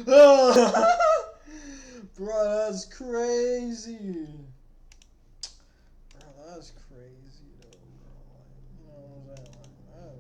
Bro, that's crazy. Bro, that's crazy though, bro. Like, you know what I'm saying? Like, oh,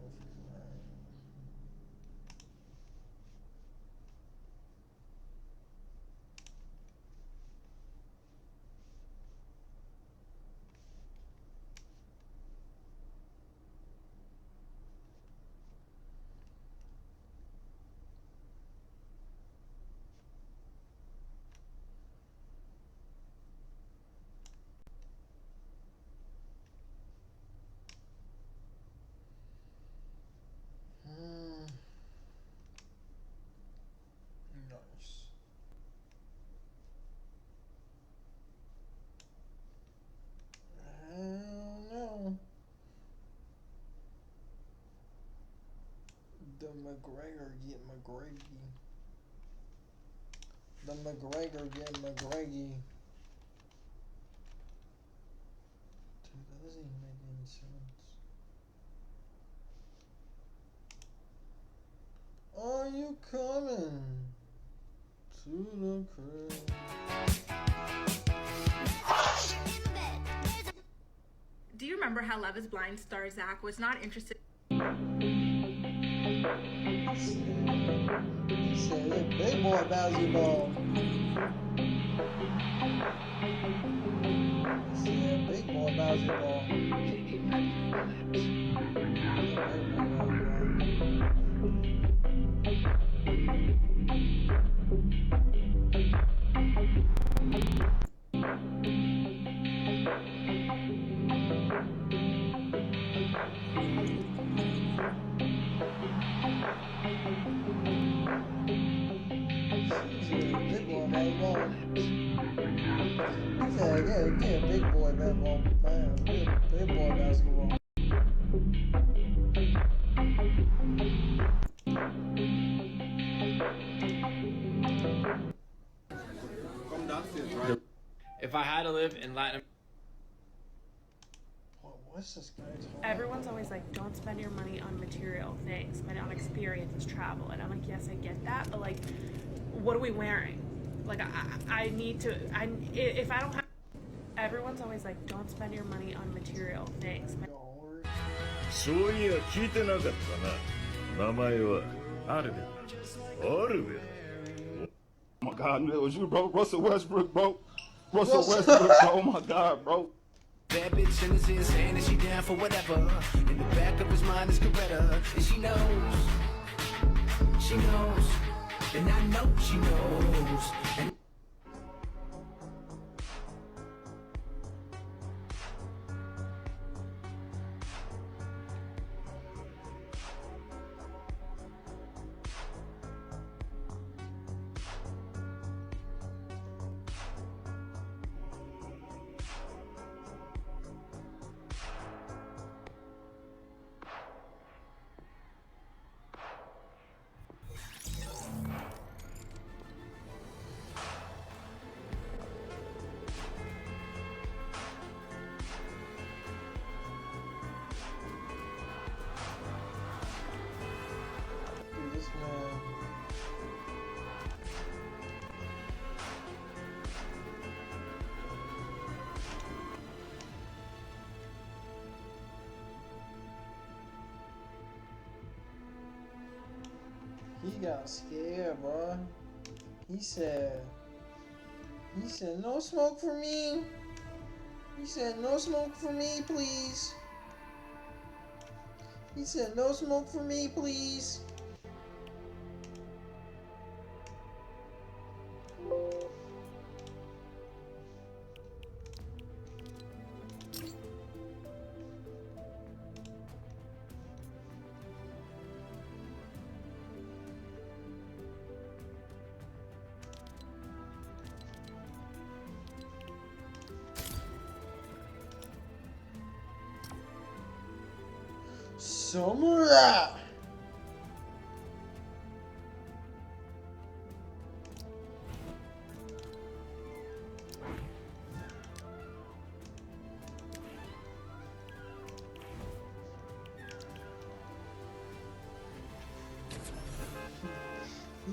nice. Hell no. The McGregor get McGregor. The McGregor get McGregor. Dude, that doesn't even make any sense. Are you coming to the crib? Do you remember how Love is Blind star Zach was not interested? He said, "Hey, big boy bouncy ball." He said, "Big boy bouncy ball." Big boy bouncy ball. He said, "Yeah, big boy basketball, man, big boy basketball." If I had to live in Latin What's this guy talking Everyone's always like, don't spend your money on material things, spend it on experiences, travel. And I'm like, yes, I get that, but like, what are we wearing? Like, I need to, if I don't have, everyone's always like, don't spend your money on material things. about? そういや聞いてなかったな。名前はアルベル。アルベル。 Oh my God, it was you, bro. Russell Westbrook, bro. Russell Westbrook, bro. Oh my God, bro. Bad bitch in his ear saying that she down for whatever. In the back of his mind is Coretta. And she knows, and I know she knows. And Dude, this man. He got scared, bro. He said, no smoke for me. He said, no smoke for me, please. He said, no smoke for me, please. Samurai.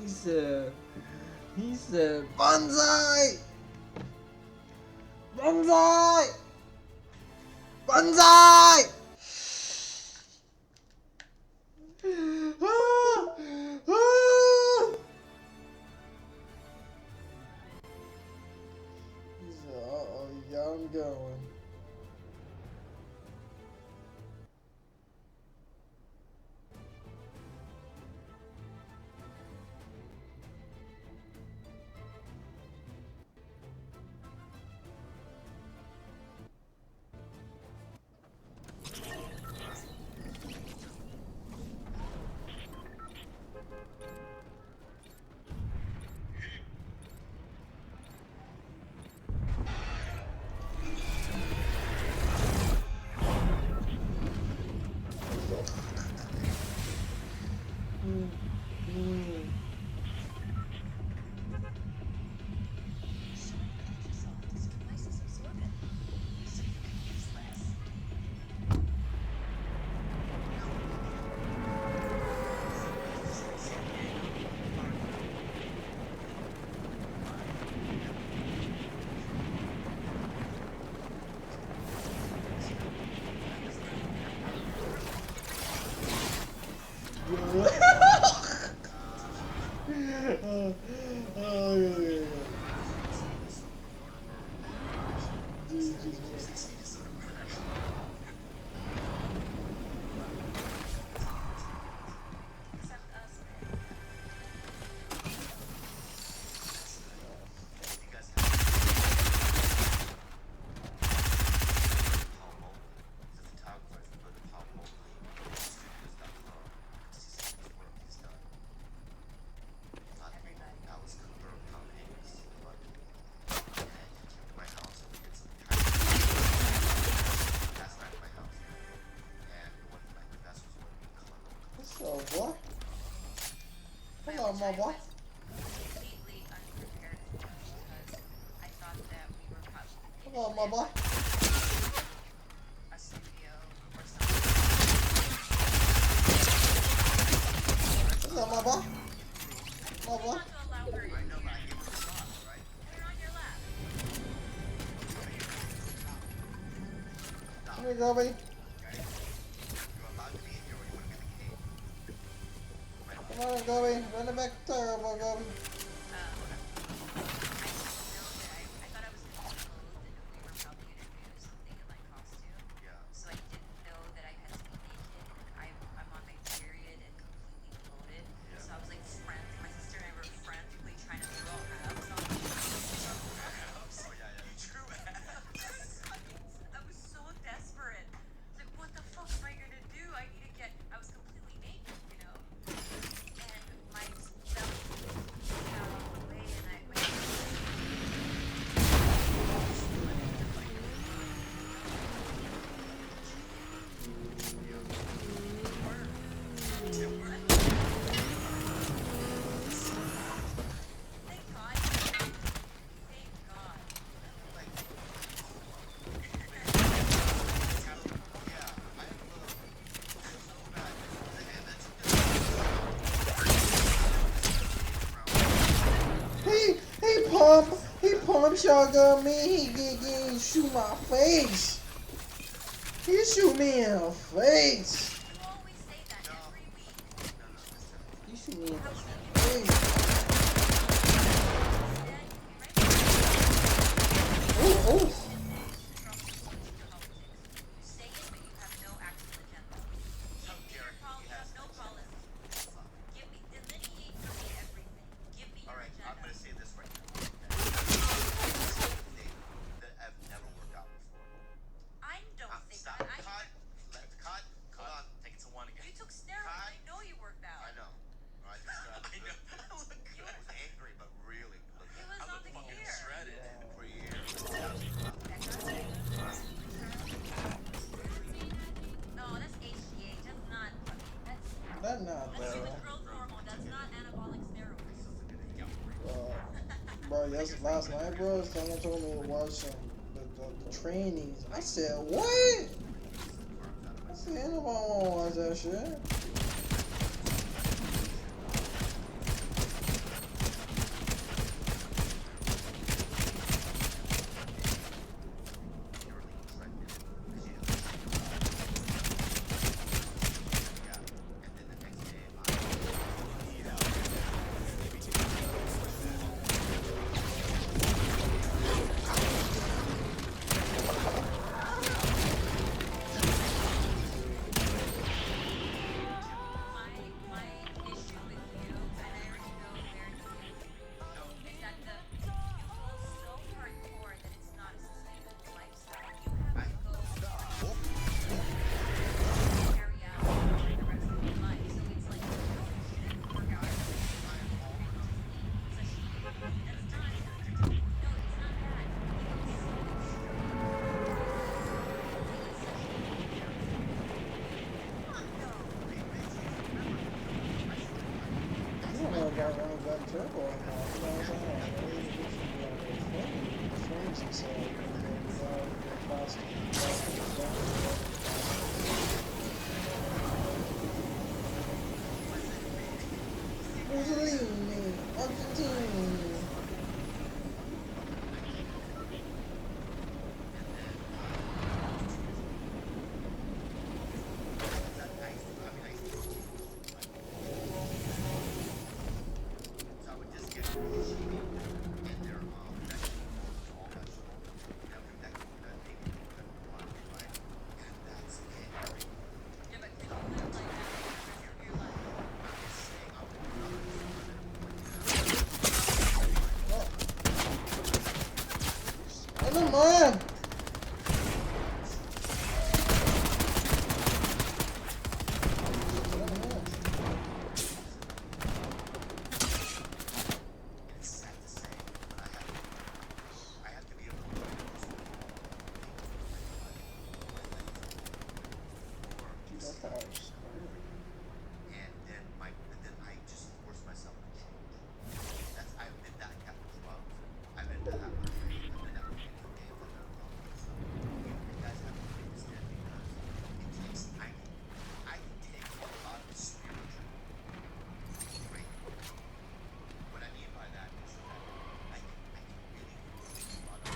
He said, He said, Banzai! Banzai! Banzai! Ah! Ah! He said, uh-oh, yeah, I'm going. Oh, yeah. So what? Hello, my boy. Completely unprepared for because I thought that we were probably Hello, my boy. a studio or something. Hello, my boy. My boy. To allow her in here. Put her on your lap. Here we go, baby. Come on, Gobi. Run it back to turbo, Gobi. I thought I was going to be clothed and we were probably going to do something in my costume. So I didn't know that I had to be naked. I'm on my period and completely bloated. So I was like my sister and I were frantically trying to throw abs on me. I was so desperate. Like, what the fuck am I going to do? I was completely naked, you know? And my belly got all the way and I went. Thank God. Thank God. He pump shotgun me. He shoot my face. He shoot me in the face. You always say that every week. He shoot me in the face. Oh, oh. You say it, but you have no actual agenda. Give me your policy. You have no policy. Give me, delineate for me everything. Give me your agenda. I'm gonna say this right now. That I've never worked out before. I don't think Stop. that. Cut. Hold on. Take it to one again. You took steroids. I know you worked out. I know. I know. I was angry, but really. It was nothing here. Shredded for years. No, that's HGH. That's not. That's not That's bad. human growth hormone. That's not anabolic steroids. Bro, yes, last night, bro, someone told me to watch the trainings. I said, what? I said, ain't nobody wanna watch that shit. Mussolini, Argentina. So I would just get sashimi and their vegetables, all vegetables, and that coconut, maybe coconut water, right? And that's it. Yeah, but can you live like that for the rest of your life? I'm just saying I would love to Ano man? It's sad to say, but I have to be able to do this with That's how I started. and then I just force myself to change. That's I've been that cat with drugs. I've been that with I've been that with video games. I've done all that stuff. You guys have to understand because it takes I can take a lot of spiritual training. What I mean by that is that I can really do a lot of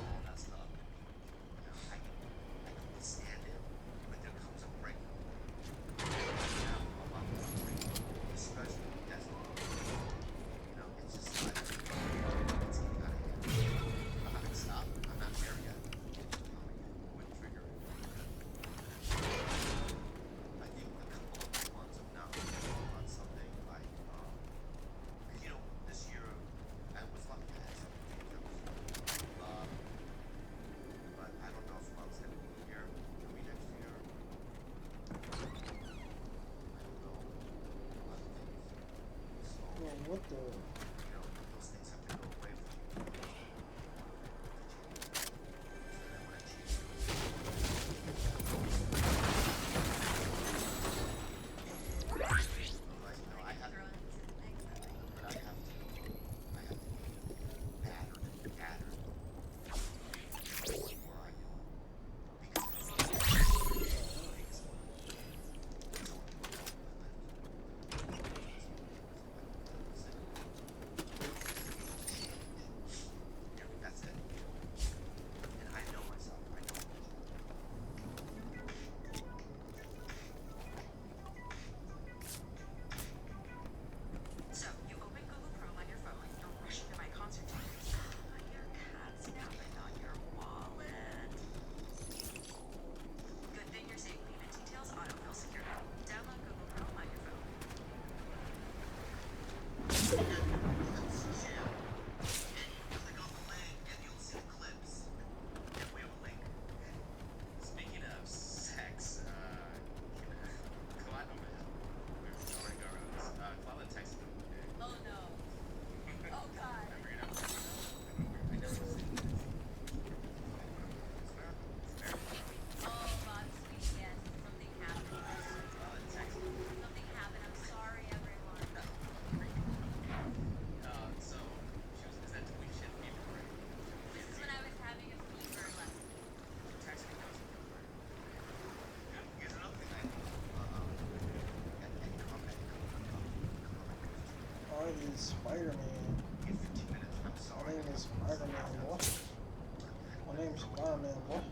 all that stuff. You know, I can withstand it, but there comes a breaking point. Now, a lot more especially in desert. You know, it's just like it's getting out of hand. I'm not gonna stop. I'm not there yet. Wouldn't trigger it. I think a couple of months of now on something like, because you know, this year I was lucky I had some games that was but I don't know if mom's gonna be here, maybe next year. I don't know. A lot of things. So, Man, what the? you know, those things have to go away from you. To change. So then when I change otherwise, you know, I have to, but I have to be battered before I do it. Because that's it. And I know myself. I know So, you open Google Chrome on your phone, you're rushing to my concert tickets. Your cat's napping on your wallet. Good thing your saved payment details autofill securely. Download Google Chrome on your phone. click on the link and you'll see the clips. And we have a link. Speaking of sex, Kalana, Kalana texted him. Oh no. Oh god. I figured out. I know. It's Oh, Bob, sweet, yes. Something happened. Something happened. I'm sorry, everyone. So, is that we should be right? This is when I was having a fever lesson. Texting doesn't feel right. Here's another thing I think. And comment. My name is Spider-Man. In 15 minutes. I'm My sorry. name is Spider-Man. What? My name is Spider-Man. What? My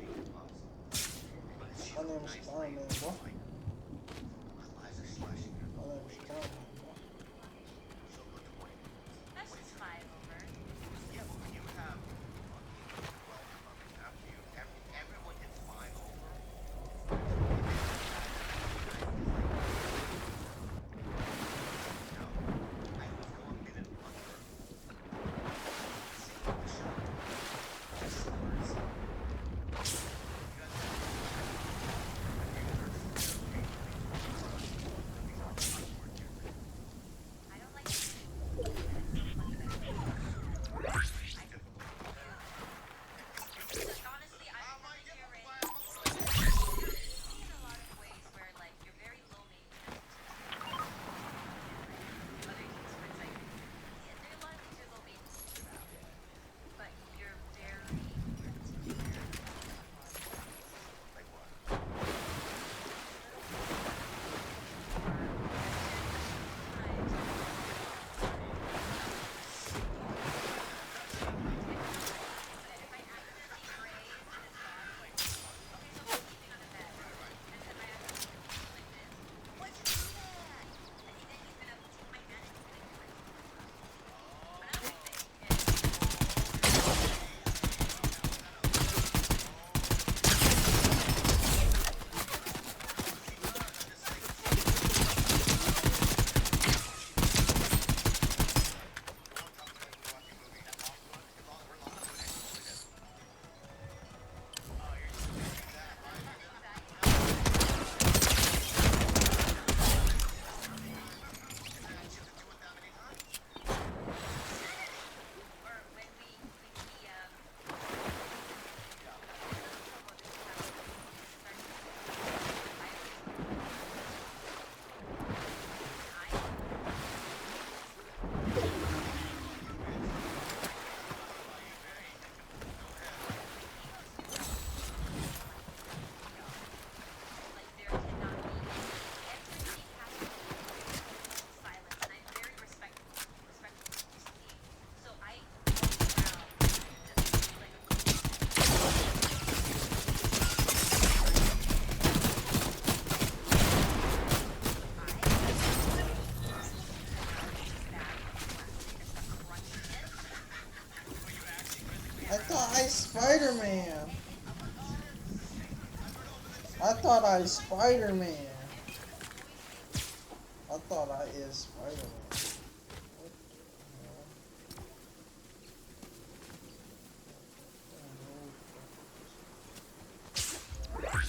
name is Spider-Man. What? My eyes are flashing. My name is Spider-Man. What? So good point. That's just 5 over. Yeah, but when you have fucking 12 coming after you, everyone hits 5 over. I would go a minute under. Same with the show. Just scores. You guys Spider-Man. I thought I Spider-Man. I thought I is Spider-Man. What the hell?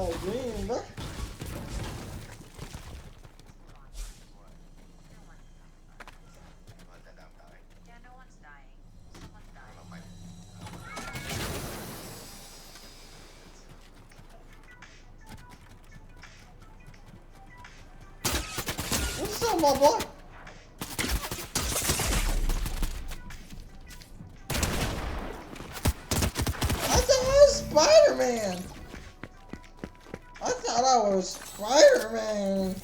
all green, bro. But then I'm dying. Yeah, no one's dying. Someone's I dying. don't know, What's up, my boy? I thought I was Spider-Man. I thought I was Spider-Man.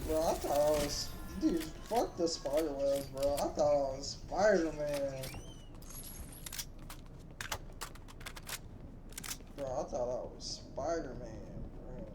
Bro, I thought I was... Dude, fuck the spider webs, bro. I thought I was Spider-Man. Bro, I thought I was Spider-Man, bro.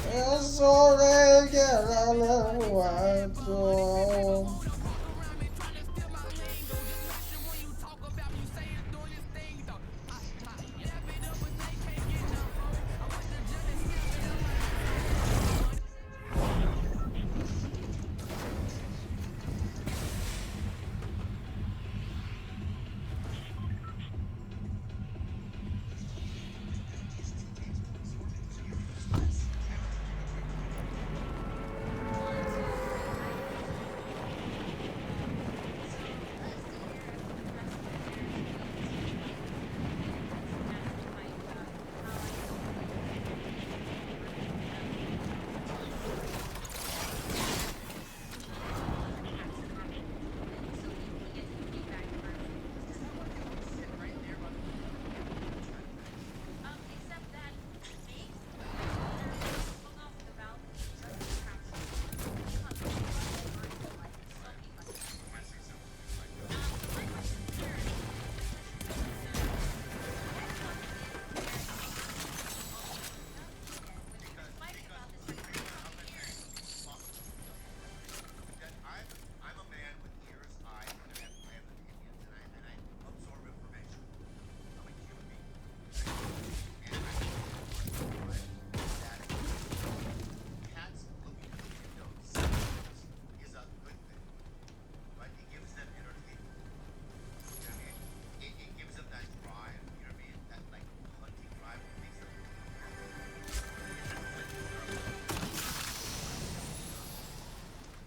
It's already get a little white so. Except that me, hung off the balcony, I'm a man with ears, eyes, and I have opinions, and I absorb information. I'm a human being. And I that cats looking through windows is a good thing. Right? It gives them entertainment. You know what I mean? It gives them that drive, you know what I mean? That like hunting drive that makes them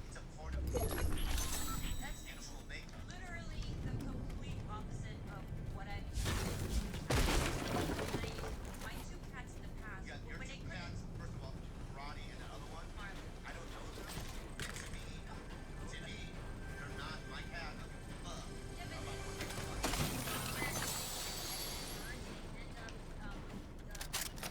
it's a part of that's beautiful makeup. literally the complete opposite of what I've experienced. My two cats in the past, Yeah, your when two they couldn't cats, first of all, Ronnie and the other one, I don't know them. And to me, they're not my cat. Love. Yeah, but How about then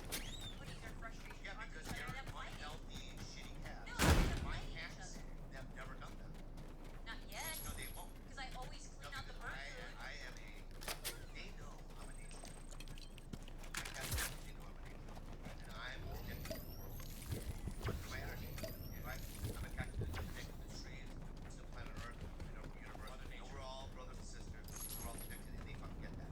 what they end up putting their frustration Yeah, onto because each other. they're They're fighting. unhealthy, shitty cats. No, they end up My fighting each cats other. have never done that. Not yet. No, they won't. Because I always clean out the bird food. I am a. They know I'm a nature. My cats know they know I'm a nature. And I'm addicted to the world. To my energy. Right? I'm addicted to the trees, to the planet Earth, to the universe. And we're all brothers and sisters. We're all connected, and they fucking get that.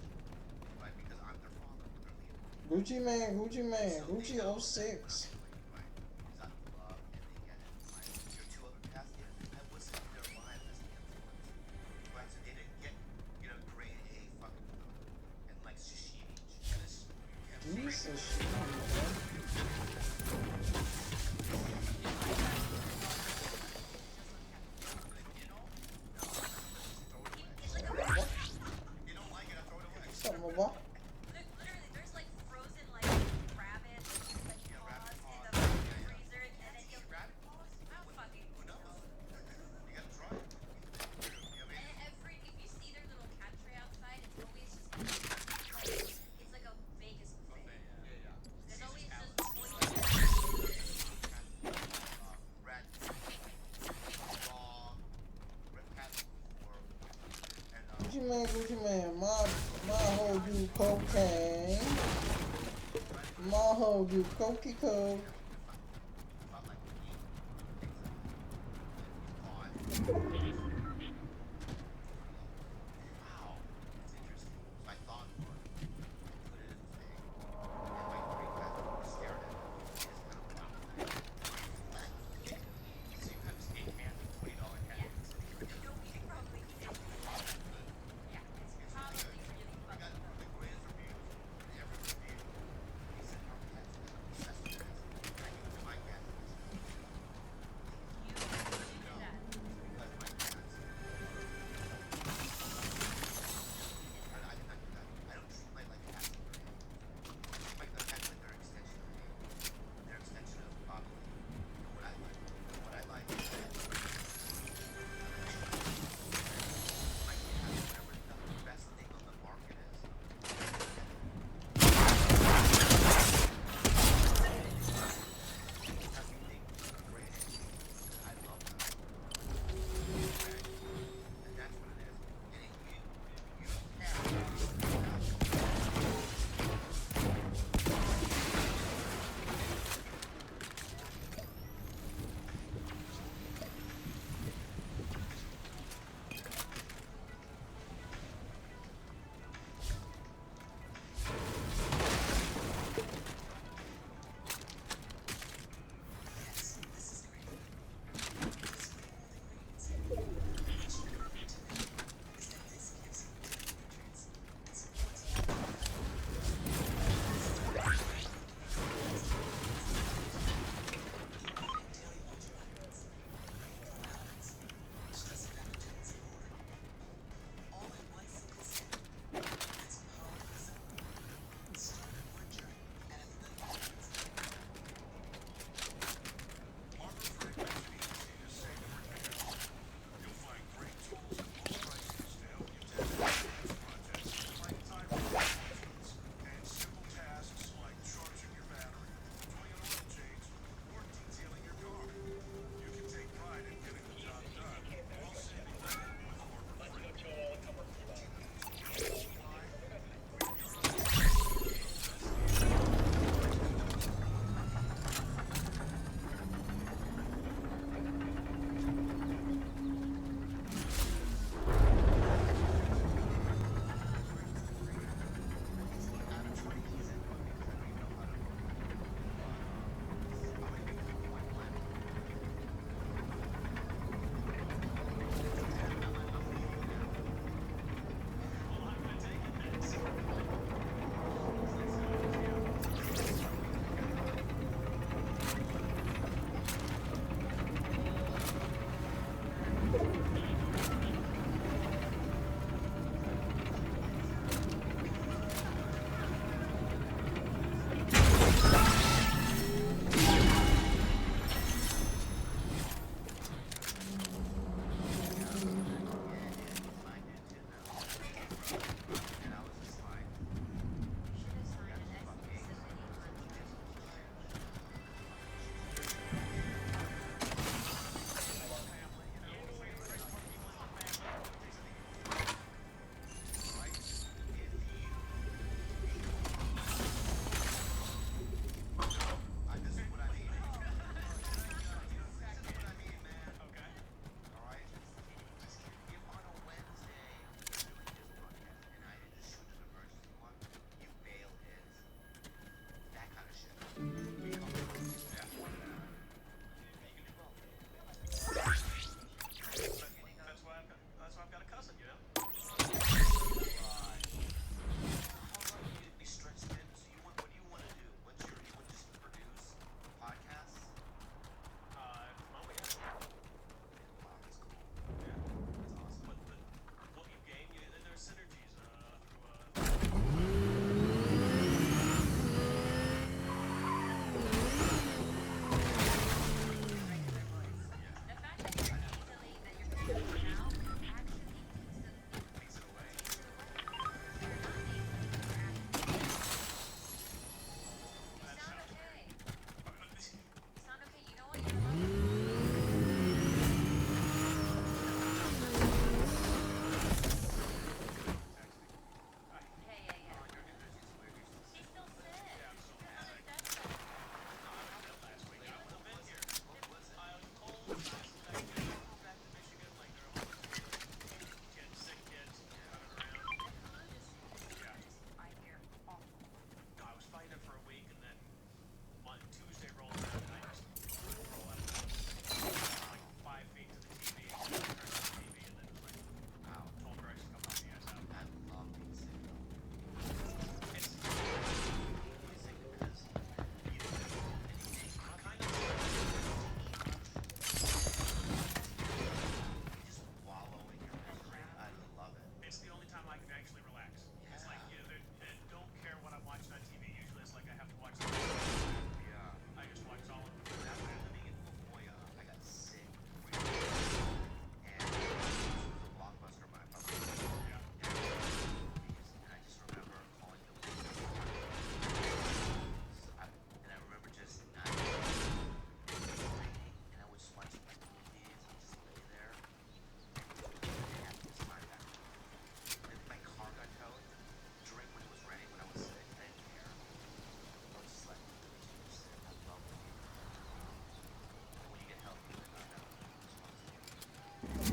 Right? Because I'm their father. I'm their leader. Gucci man, Gucci man, So Gucci they know 06. right? Because out of love, and they get it. Right? Your two other cats, I wasn't in their life as an influence. Right? So they didn't get, grade A fucking food and like sashimi, cheddar. Jesus shit, man. Gucci man. My hoe do cocaine. My hoe do cokey coke.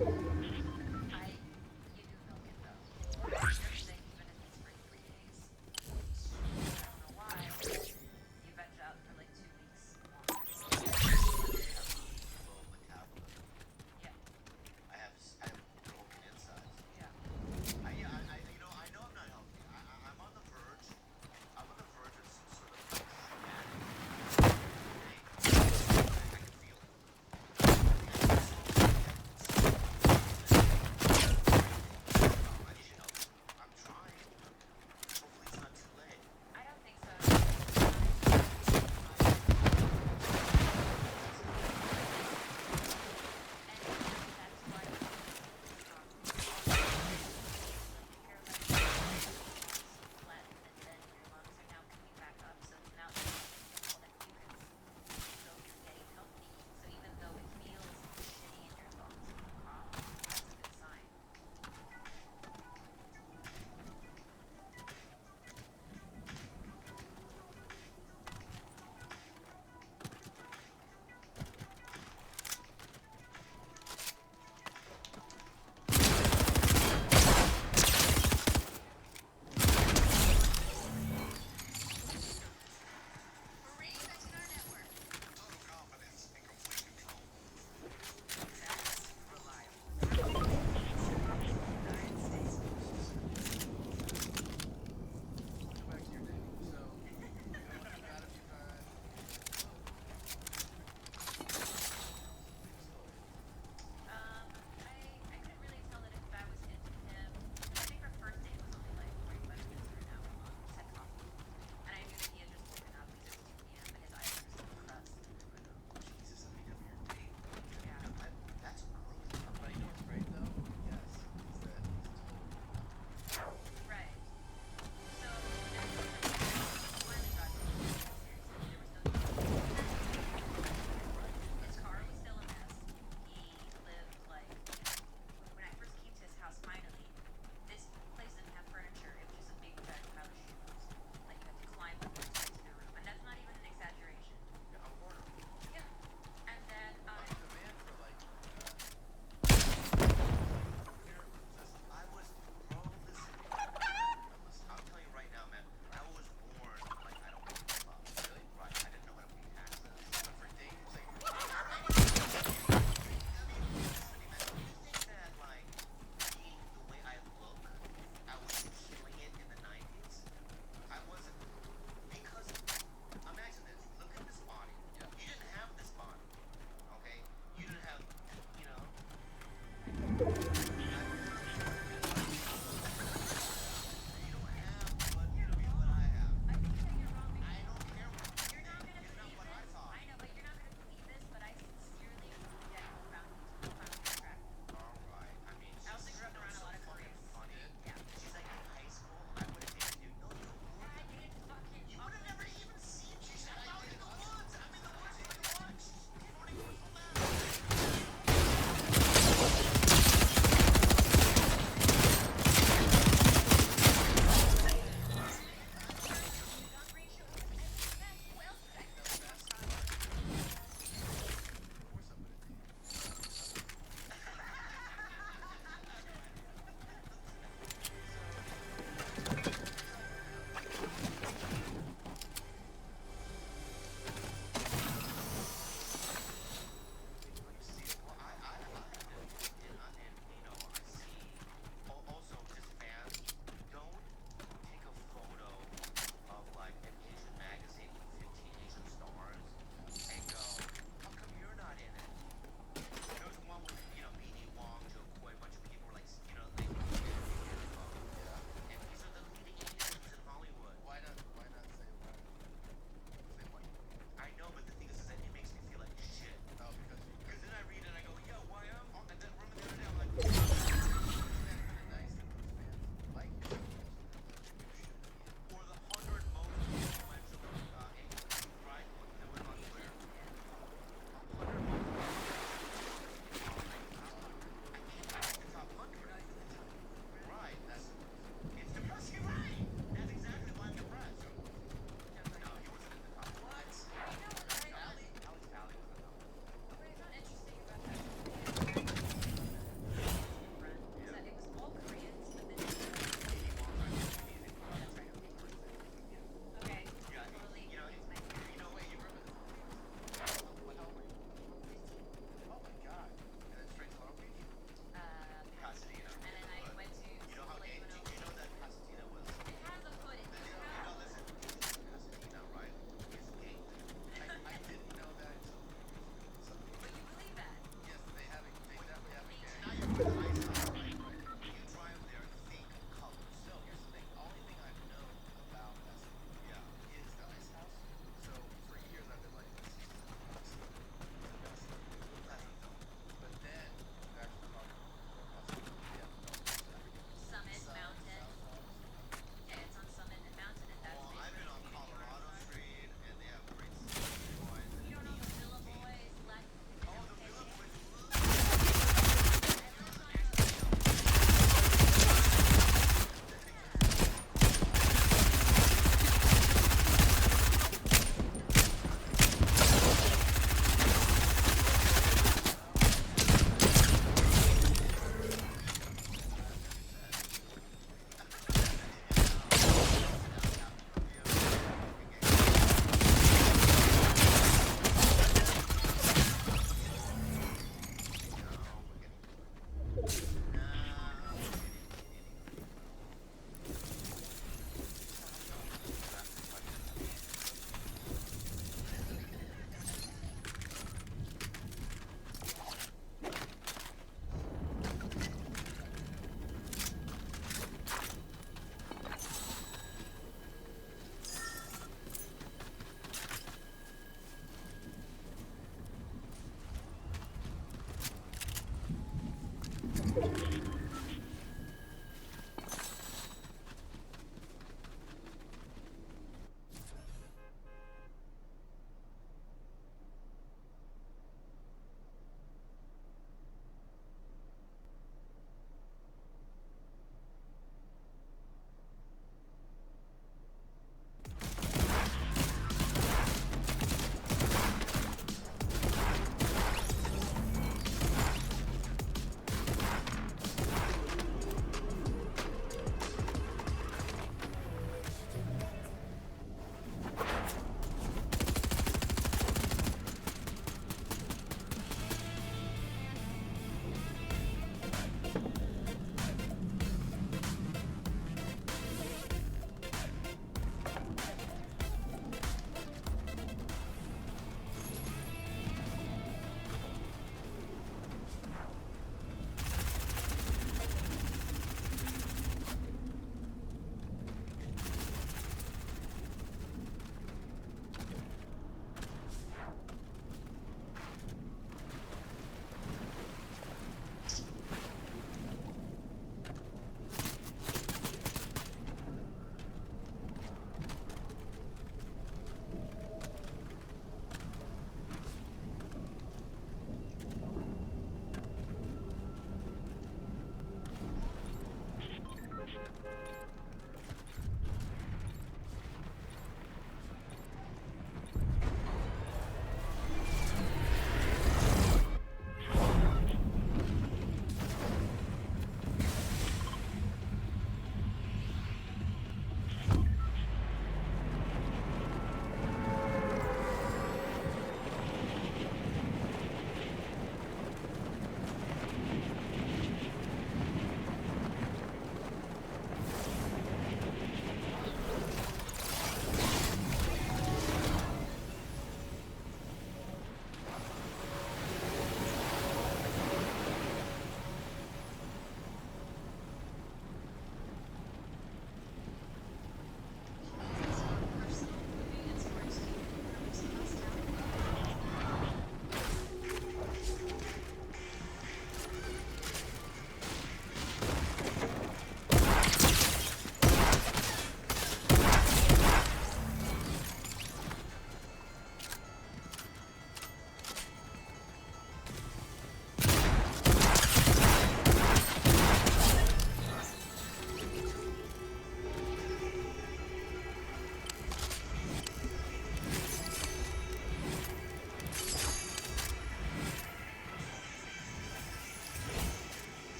You do milk it though. You're sick even if it's for 3 days. I don't know why. You veg out for like 2 weeks. Low metabolism. Yeah. I have broken insides. Yeah. I know I'm not healthy. I'm on the verge. I'm on the verge of some sort of traumatic thing. I can feel it. You should help me. I'm trying. Hopefully it's not too late. I don't think so.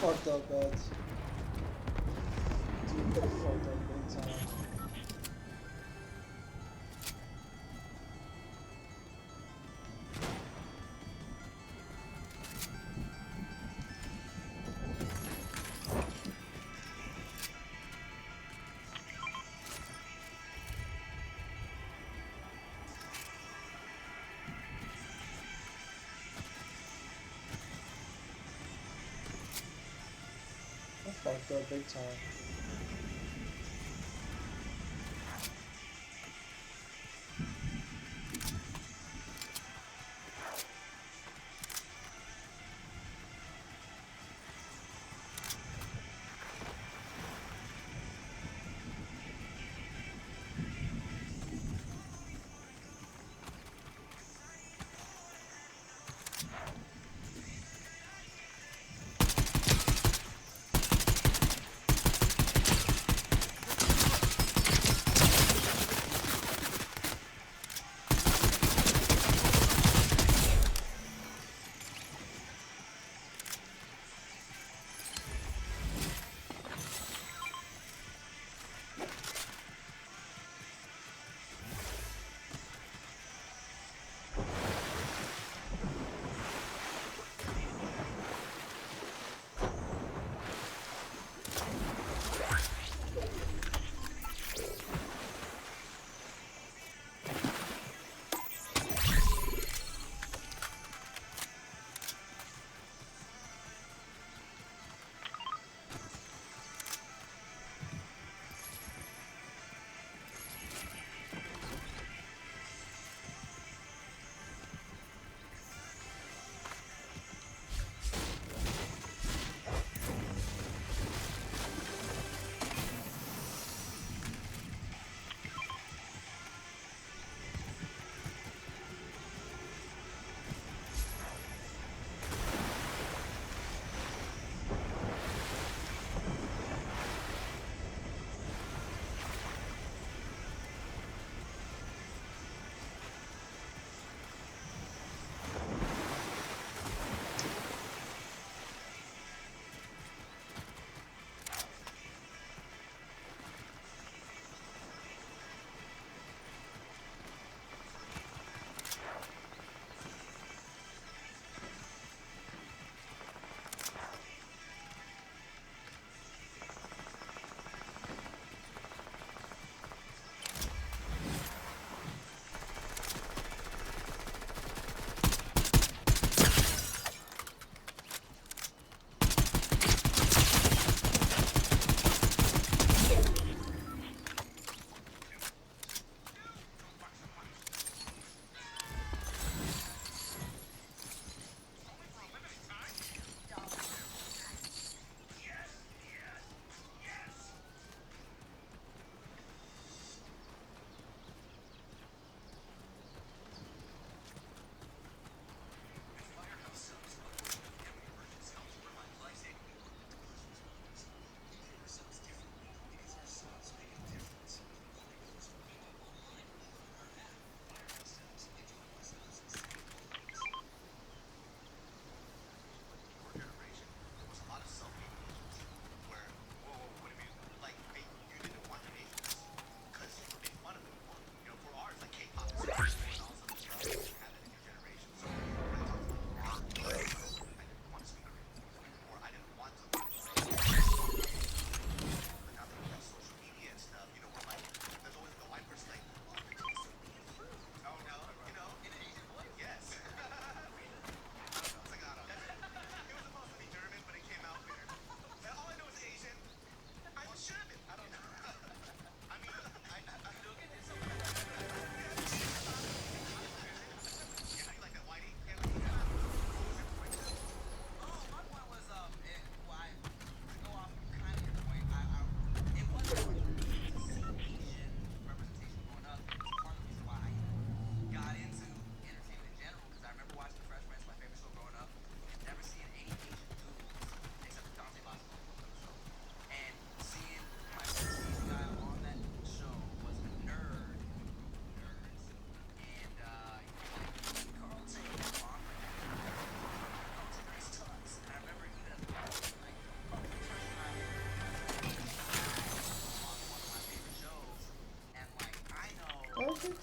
fucked up, Beds. Dude, you fucked up big time. I fucked up big time.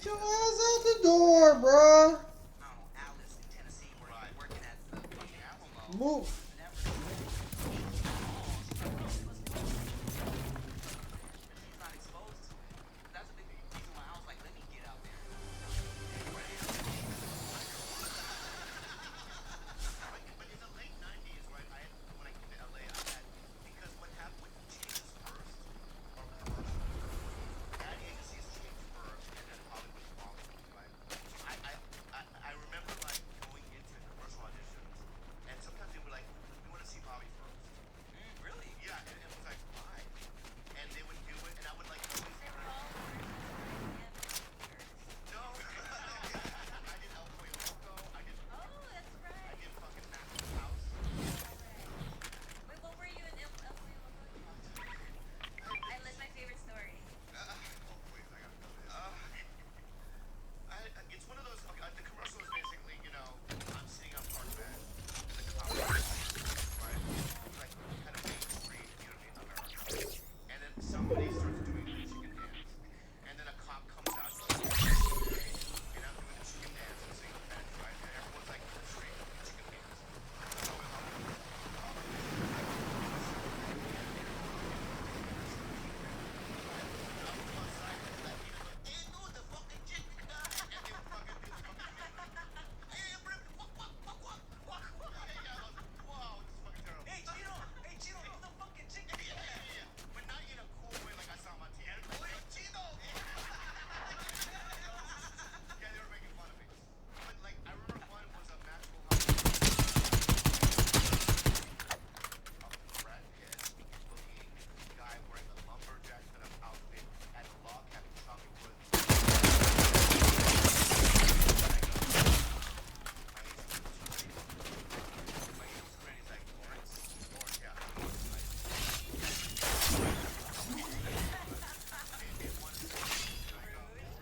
Your ass out the door, bruh. Alice in Tennessee, working at the fucking Alamo. Move. She's not exposed to it. That's a big reason why I was like, let me get out there. But in the late 90s, right, when I came to LA, because what happened when changes first, or commercial, ad agencies changed first, and then Hollywood followed, right? I remember like going into commercial auditions, and sometimes they were like, we want to see Bobby first. Really? Yeah, and it was like, why? And they would do it, and I would like always. No, I did El Pollo Loco. I did. Oh, that's right. I did fucking Max's House. Wait, what were you in El Pollo Loco? That's my favorite story. Oh, please, I gotta know this. It's one of those. Okay, the commercial is basically, you know, I'm sitting on Park Bench in the coffee shop, right? It's like kind of Main Street, you know what I mean, America. And then somebody starts doing the chicken dance, and then a cop comes out, and I'm doing the chicken dance and sitting on the bench, right? And everyone's like in the street, chicken dance. So guy wearing a lumberjack kind of outfit at a log cabin chopping wood. My age was great. He's like, Lawrence, yeah.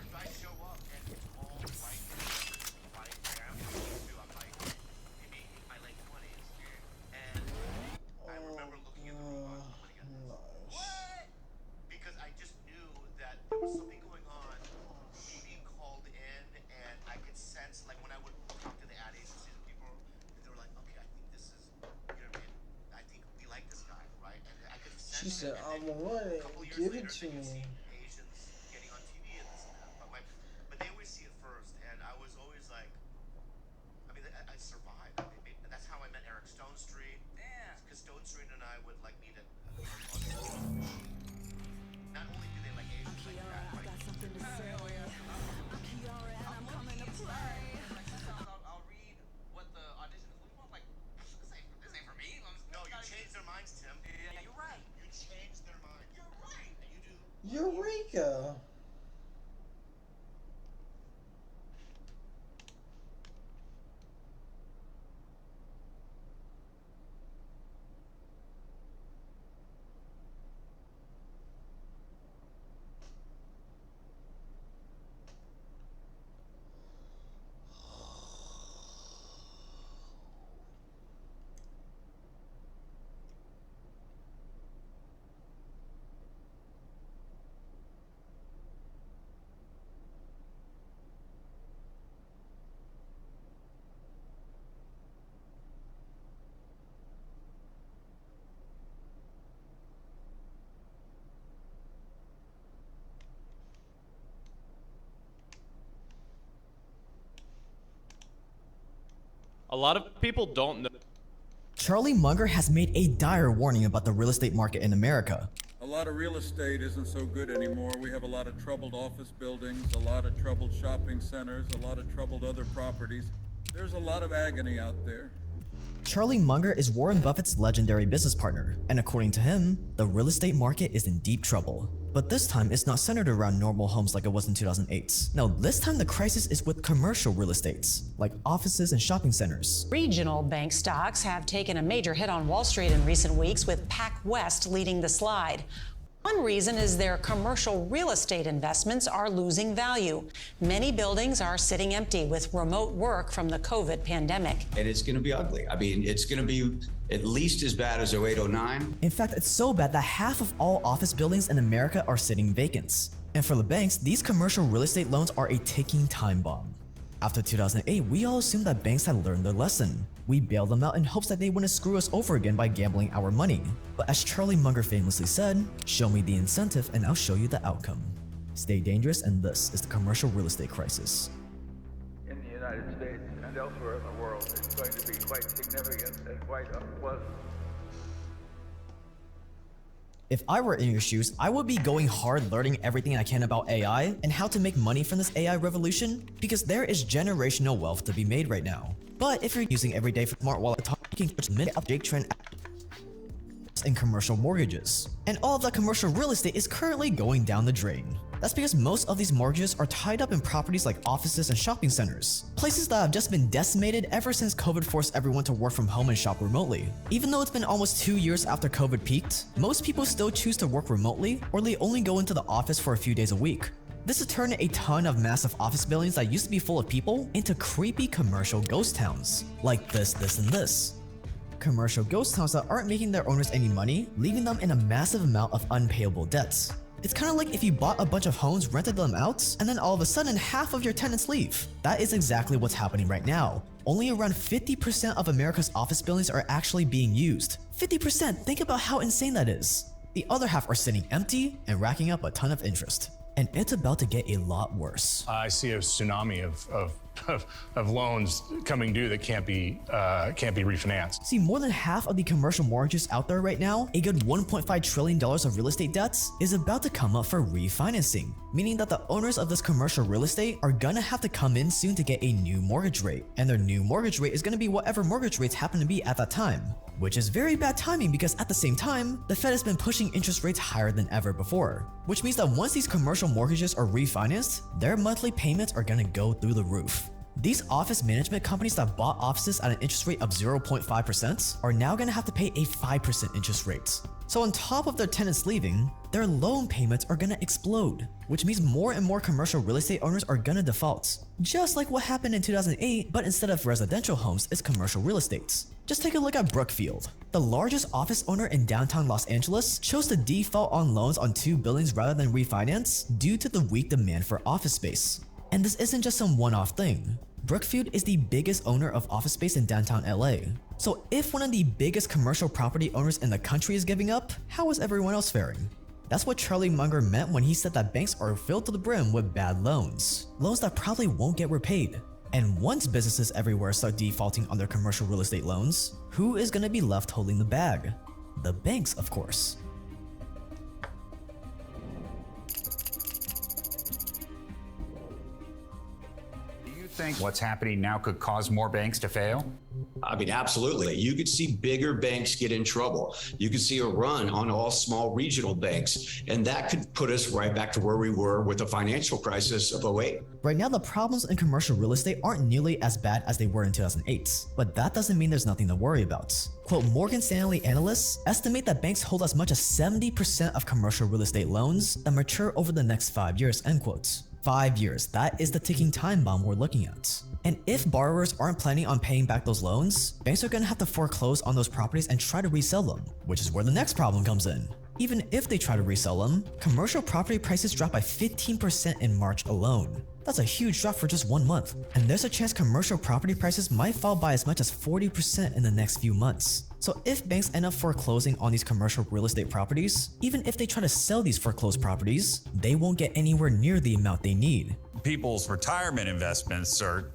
If I show up and it's all white family, I'm like, maybe in my late 20s. And I remember looking in the room, oh my God. What? Because I just knew that there was something going on. Me being called in, and I could sense, like when I would talk to the ad agencies and people, they were like, okay, I think this is, you know what I mean? I think we like this guy, right? And I could sense She said, it. "I'm And then on a it. couple years Give later, it to they could see me." Asians getting on TV and this and that. But they always see it first, and I was always like, I mean, I survived. That's how I met Eric Stone Street. Yeah. Because Stone Street and I would like meet at not only do they like Asians like that, right? Sometimes I'll read what the audition is. What do you want? Like, this ain't for me. No, you change their minds, Tim. Yeah, you're right. You change their minds. You're right. And you do. Eureka! A lot of people don't know. Charlie Munger has made a dire warning about the real estate market in America. A lot of real estate isn't so good anymore. We have a lot of troubled office buildings, a lot of troubled shopping centers, a lot of troubled other properties. There's a lot of agony out there. Charlie Munger is Warren Buffett's legendary business partner, and according to him, the real estate market is in deep trouble. But this time, it's not centered around normal homes like it was in 2008. No, this time the crisis is with commercial real estates, like offices and shopping centers. Regional bank stocks have taken a major hit on Wall Street in recent weeks, with PacWest leading the slide. One reason is their commercial real estate investments are losing value. Many buildings are sitting empty with remote work from the COVID pandemic. And it's going to be ugly. I mean, it's going to be at least as bad as 08, 09. In fact, it's so bad that half of all office buildings in America are sitting vacant. And for the banks, these commercial real estate loans are a ticking time bomb. After 2008, we all assumed that banks had learned their lesson. We bailed them out in hopes that they wouldn't screw us over again by gambling our money. But as Charlie Munger famously said, show me the incentive and I'll show you the outcome. Stay dangerous, and this is the commercial real estate crisis. In the United States and elsewhere in the world, it's going to be quite significant and quite unpleasant. If I were in your shoes, I would be going hard learning everything I can about AI and how to make money from this AI revolution, because there is generational wealth to be made right now. But if you're using everyday smart wallet talking, minute update trend in commercial mortgages, and all of that commercial real estate is currently going down the drain. That's because most of these mortgages are tied up in properties like offices and shopping centers, places that have just been decimated ever since COVID forced everyone to work from home and shop remotely. Even though it's been almost 2 years after COVID peaked, most people still choose to work remotely, or they only go into the office for a few days a week. This has turned a ton of massive office buildings that used to be full of people into creepy commercial ghost towns, like this, and this. Commercial ghost towns that aren't making their owners any money, leaving them in a massive amount of unpayable debts. It's kind of like if you bought a bunch of homes, rented them out, and then all of a sudden half of your tenants leave. That is exactly what's happening right now. Only around 50% of America's office buildings are actually being used. 50%, think about how insane that is. The other half are sitting empty and racking up a ton of interest. And it's about to get a lot worse. I see a tsunami of loans coming due that can't be refinanced. See, more than half of the commercial mortgages out there right now, a good $1.5 trillion of real estate debts, is about to come up for refinancing, meaning that the owners of this commercial real estate are gonna have to come in soon to get a new mortgage rate, and their new mortgage rate is gonna be whatever mortgage rates happen to be at that time, which is very bad timing because at the same time, the Fed has been pushing interest rates higher than ever before, which means that once these commercial mortgages are refinanced, their monthly payments are gonna go through the roof. These office management companies that bought offices at an interest rate of 0.5% are now going to have to pay a 5% interest rate. So on top of their tenants leaving, their loan payments are going to explode, which means more and more commercial real estate owners are going to default. Just like what happened in 2008, but instead of residential homes, it's commercial real estate. Just take a look at Brookfield. The largest office owner in downtown Los Angeles chose to default on loans on 2 buildings rather than refinance due to the weak demand for office space. And this isn't just some one-off thing. Brookfield is the biggest owner of office space in downtown LA. So if one of the biggest commercial property owners in the country is giving up, how is everyone else faring? That's what Charlie Munger meant when he said that banks are filled to the brim with bad loans. Loans that probably won't get repaid. And once businesses everywhere start defaulting on their commercial real estate loans, who is going to be left holding the bag? The banks, of course. Think what's happening now could cause more banks to fail? I mean, absolutely. You could see bigger banks get in trouble. You could see a run on all small regional banks, and that could put us right back to where we were with the financial crisis of 08. Right now, the problems in commercial real estate aren't nearly as bad as they were in 2008, but that doesn't mean there's nothing to worry about. Quote, Morgan Stanley analysts estimate that banks hold as much as 70% of commercial real estate loans that mature over the next 5 years, end quote. 5 years, that is the ticking time bomb we're looking at. And if borrowers aren't planning on paying back those loans, banks are gonna have to foreclose on those properties and try to resell them, which is where the next problem comes in. Even if they try to resell them, commercial property prices dropped by 15% in March alone. That's a huge drop for just 1 month. And there's a chance commercial property prices might fall by as much as 40% in the next few months. So if banks end up foreclosing on these commercial real estate properties, even if they try to sell these foreclosed properties, they won't get anywhere near the amount they need. People's retirement investments are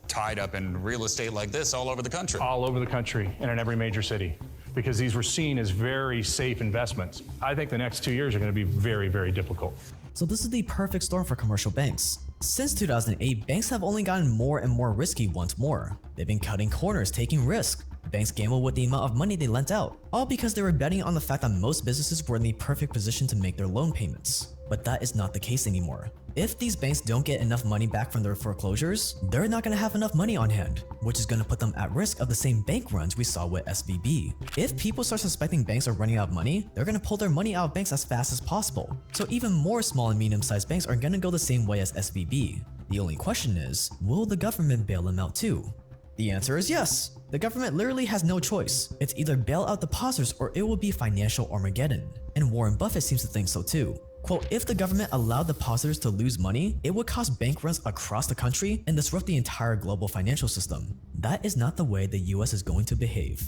tied up in real estate like this all over the country. All over the country and in every major city, because these were seen as very safe investments. I think the next 2 years are going to be very, very difficult. So this is the perfect storm for commercial banks. Since 2008, banks have only gotten more and more risky once more. They've been cutting corners, taking risks. Banks gamble with the amount of money they lent out, all because they were betting on the fact that most businesses were in the perfect position to make their loan payments. But that is not the case anymore. If these banks don't get enough money back from their foreclosures, they're not going to have enough money on hand, which is going to put them at risk of the same bank runs we saw with SVB. If people start suspecting banks are running out of money, they're going to pull their money out of banks as fast as possible. So even more small and medium-sized banks are going to go the same way as SVB. The only question is, will the government bail them out too? The answer is yes. The government literally has no choice. It's either bail out depositors or it will be financial Armageddon. And Warren Buffett seems to think so too. Quote, if the government allowed depositors to lose money, it would cause bank runs across the country and disrupt the entire global financial system. That is not the way the US is going to behave.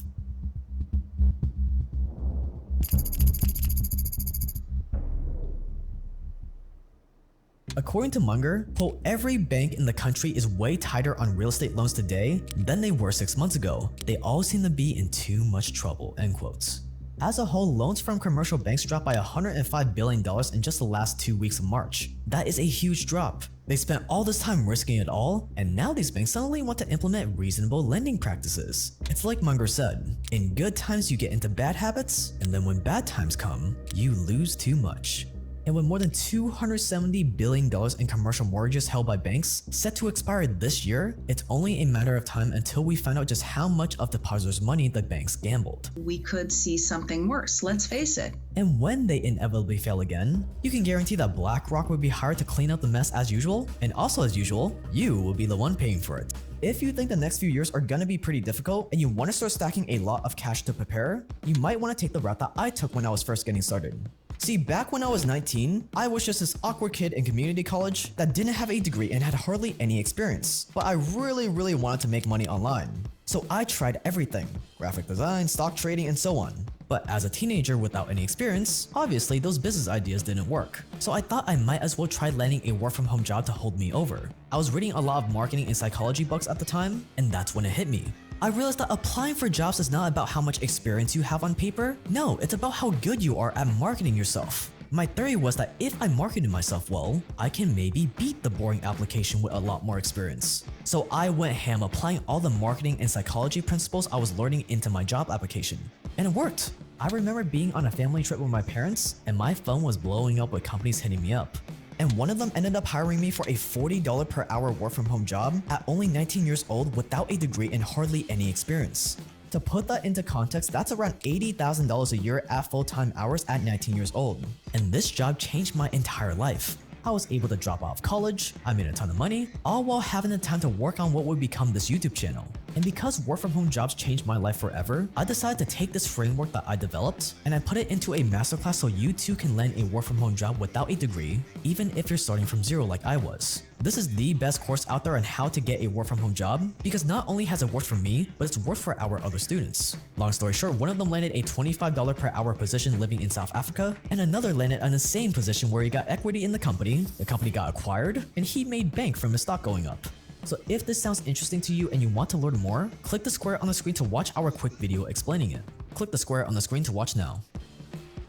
According to Munger, quote, every bank in the country is way tighter on real estate loans today than they were 6 months ago. They all seem to be in too much trouble, end quotes. As a whole, loans from commercial banks dropped by $105 billion in just the last 2 weeks of March. That is a huge drop. They spent all this time risking it all, and now these banks suddenly want to implement reasonable lending practices. It's like Munger said, in good times you get into bad habits, and then when bad times come, you lose too much. And with more than $270 billion in commercial mortgages held by banks set to expire this year, it's only a matter of time until we find out just how much of depositors' money the banks gambled. We could see something worse, let's face it. And when they inevitably fail again, you can guarantee that BlackRock will be hired to clean up the mess as usual, and also as usual, you will be the one paying for it. If you think the next few years are gonna be pretty difficult and you want to start stacking a lot of cash to prepare, you might want to take the route that I took when I was first getting started. See, back when I was 19, I was just this awkward kid in community college that didn't have a degree and had hardly any experience, but I really wanted to make money online. So I tried everything, graphic design, stock trading, and so on. But as a teenager without any experience, obviously those business ideas didn't work. So I thought I might as well try landing a work from home job to hold me over. I was reading a lot of marketing and psychology books at the time, and that's when it hit me. I realized that applying for jobs is not about how much experience you have on paper. No, it's about how good you are at marketing yourself. My theory was that if I marketed myself well, I can maybe beat the boring application with a lot more experience. So I went ham applying all the marketing and psychology principles I was learning into my job application. And it worked. I remember being on a family trip with my parents, and my phone was blowing up with companies hitting me up. And one of them ended up hiring me for a $40 per hour work from home job at only 19 years old without a degree and hardly any experience. To put that into context, that's around $80,000 a year at full-time hours at 19 years old. And this job changed my entire life. I was able to drop out of college, I made a ton of money, all while having the time to work on what would become this YouTube channel. And because work from home jobs changed my life forever, I decided to take this framework that I developed and I put it into a masterclass so you too can land a work from home job without a degree, even if you're starting from zero like I was. This is the best course out there on how to get a work from home job because not only has it worked for me, but it's worked for our other students. Long story short, one of them landed a $25 per hour position living in South Africa, and another landed on the same position where he got equity in the company got acquired, and he made bank from his stock going up. So if this sounds interesting to you and you want to learn more, click the square on the screen to watch our quick video explaining it. Click the square on the screen to watch now.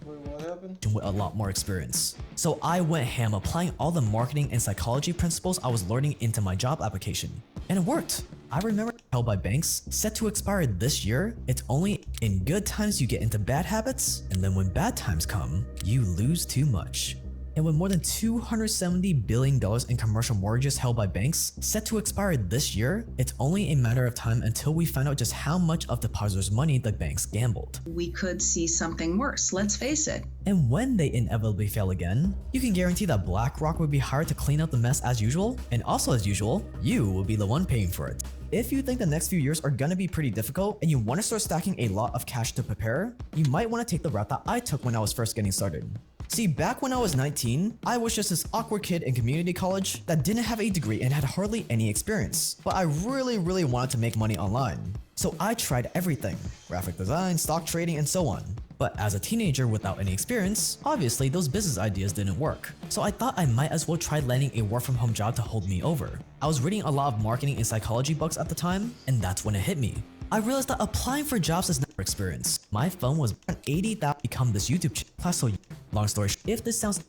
Wait, what happened? With a lot more experience. So I went ham applying all the marketing and psychology principles I was learning into my job application. And it worked. I remember held by banks set to expire this year. It's only in good times you get into bad habits, and then when bad times come, you lose too much. And with more than $270 billion in commercial mortgages held by banks set to expire this year, it's only a matter of time until we find out just how much of depositors' money the banks gambled. We could see something worse, let's face it. And when they inevitably fail again, you can guarantee that BlackRock will be hired to clean up the mess as usual, and also as usual, you will be the one paying for it. If you think the next few years are gonna be pretty difficult and you want to start stacking a lot of cash to prepare, you might want to take the route that I took when I was first getting started. See, back when I was 19, I was just this awkward kid in community college that didn't have a degree and had hardly any experience, but I really wanted to make money online. So I tried everything, graphic design, stock trading, and so on. But as a teenager without any experience, obviously those business ideas didn't work. So I thought I might as well try landing a work from home job to hold me over. I was reading a lot of marketing and psychology books at the time, and that's when it hit me. I realized that applying for jobs is not experience. My phone was around 80,000 to become this YouTube channel. So long story short, if this sounds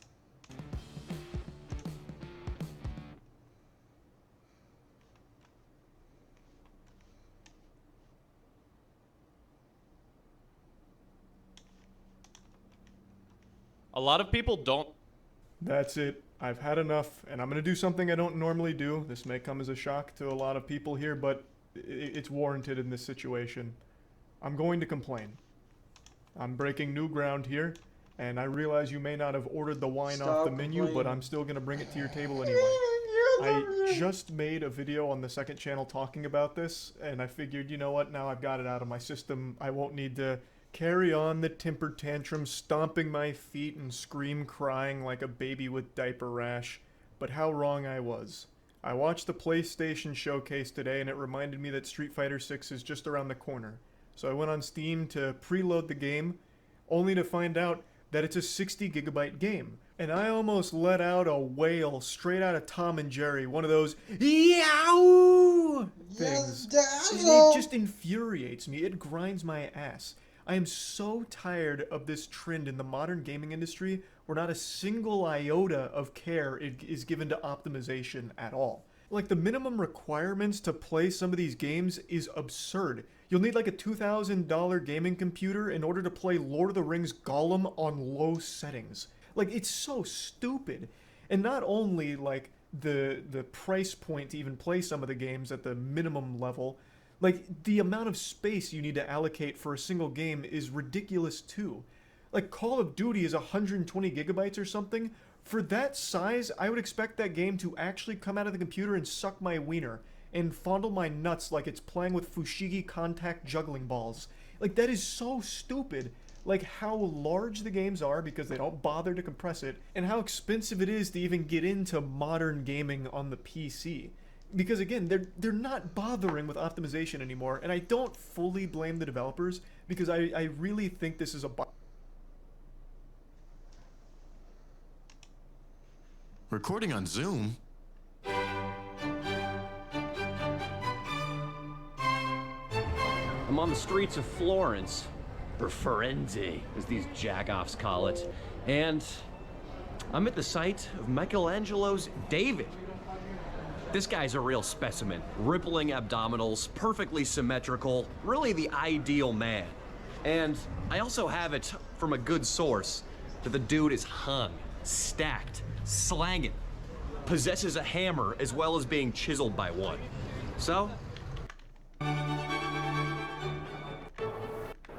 A lot of people don't. That's it. I've had enough, and I'm going to do something I don't normally do. This may come as a shock to a lot of people here, but it's warranted in this situation. I'm going to complain. I'm breaking new ground here, and I realize you may not have ordered the wine off the menu, but I'm still going to bring it to your table anyway. I just made a video on the second channel talking about this, and I figured, you know what, now I've got it out of my system. I won't need to carry on the temper tantrum, stomping my feet and scream crying like a baby with diaper rash. But how wrong I was. I watched the PlayStation showcase today and it reminded me that Street Fighter 6 is just around the corner. So I went on Steam to preload the game, only to find out that it's a 60 gigabyte game. And I almost let out a wail straight out of Tom and Jerry, one of those yow things. It just infuriates me. It grinds my ass. I am so tired of this trend in the modern gaming industry where not a single iota of care is given to optimization at all. Like, the minimum requirements to play some of these games is absurd. You'll need like a $2,000 gaming computer in order to play Lord of the Rings Gollum on low settings. Like, it's so stupid. And not only like the price point to even play some of the games at the minimum level, like, the amount of space you need to allocate for a single game is ridiculous too. Like, Call of Duty is 120 gigabytes or something. For that size, I would expect that game to actually come out of the computer and suck my wiener and fondle my nuts like it's playing with Fushigi contact juggling balls. Like, that is so stupid. Like, how large the games are because they don't bother to compress it, and how expensive it is to even get into modern gaming on the PC. Because again, they're not bothering with optimization anymore, and I don't fully blame the developers because I really think this is a Recording on Zoom? I'm on the streets of Florence, or Firenze, as these jagoffs call it, and I'm at the site of Michelangelo's David. This guy's a real specimen. Rippling abdominals, perfectly symmetrical, really the ideal man. And I also have it from a good source that the dude is hung, stacked, slanging, possesses a hammer as well as being chiseled by one. So,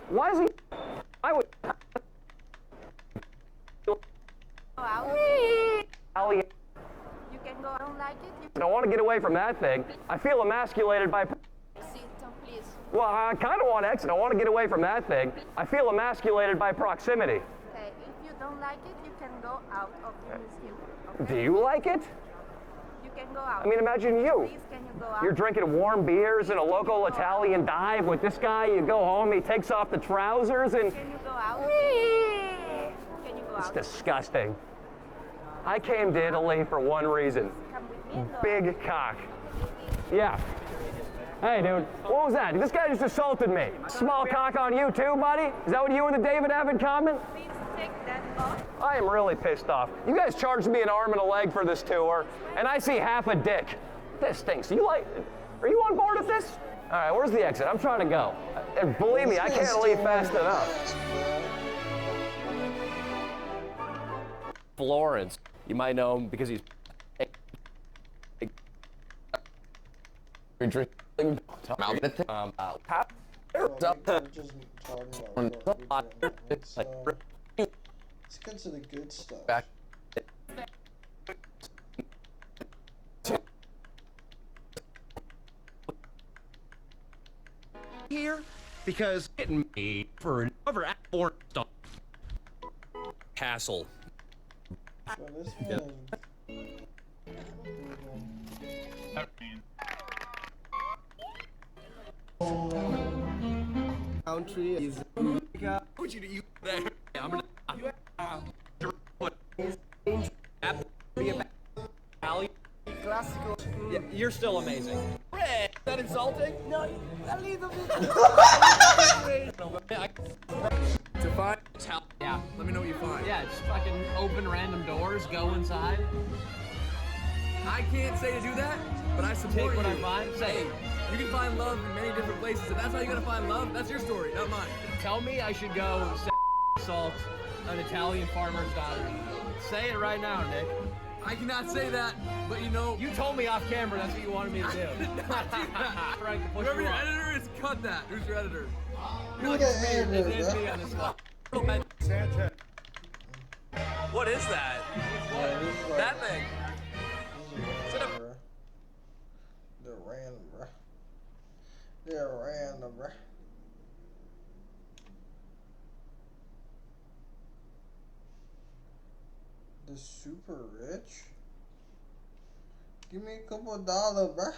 why is he? I would. Ellie, You can go. I don't like it. I want to get away from that thing. I feel emasculated by. Please. Well, I kind of want to exit. I want to get away from that thing. I feel emasculated by proximity. Okay, if you don't like it, you can go out of the museum. Okay? Do you like it? You can go out. I mean, imagine you. Please, can you go out? You're drinking warm beers in a local Italian dive with this guy. You go home, he takes off the trousers, and Can you go out? Can you go it's out? disgusting. I came to Italy for one reason. Big cock. Yeah. Hey, dude, what was that? This guy just assaulted me. Small cock on you too, buddy? Is that what you and the David have in common? Please take that off. I am really pissed off. You guys charged me an arm and a leg for this tour, and I see half a dick. This stinks. Are you on board with this? All right, where's the exit? I'm trying to go. And believe me, I can't leave fast enough. Florence. You might know him because he's drinking. Let's get to the good stuff. Here because getting me for another foreign stuff. Castle. So this Country is. I want you to use there. I'm gonna. Yeah, you're still amazing. Red. Is that insulting? No, a little bit. To find. Yeah. Let me know what you find. Yeah, just fucking open random doors, go inside. I can't say to do that, but I support Take what you. I find, say. Hey, you can find love in many different places. If that's how you're gonna find love, that's your story, not mine. Tell me I should go assault an Italian farmer's daughter. Say it right now, Nick. I cannot say that, but you know. You told me off camera that's what you wanted me to do. Frank, push Whoever you your off. editor is, cut that. Who's your editor? Who the editor, It is bro? me on this one. What is that? That thing. They're random, bro. They're random, bro. The super rich? Give me a couple of dollars, bruh.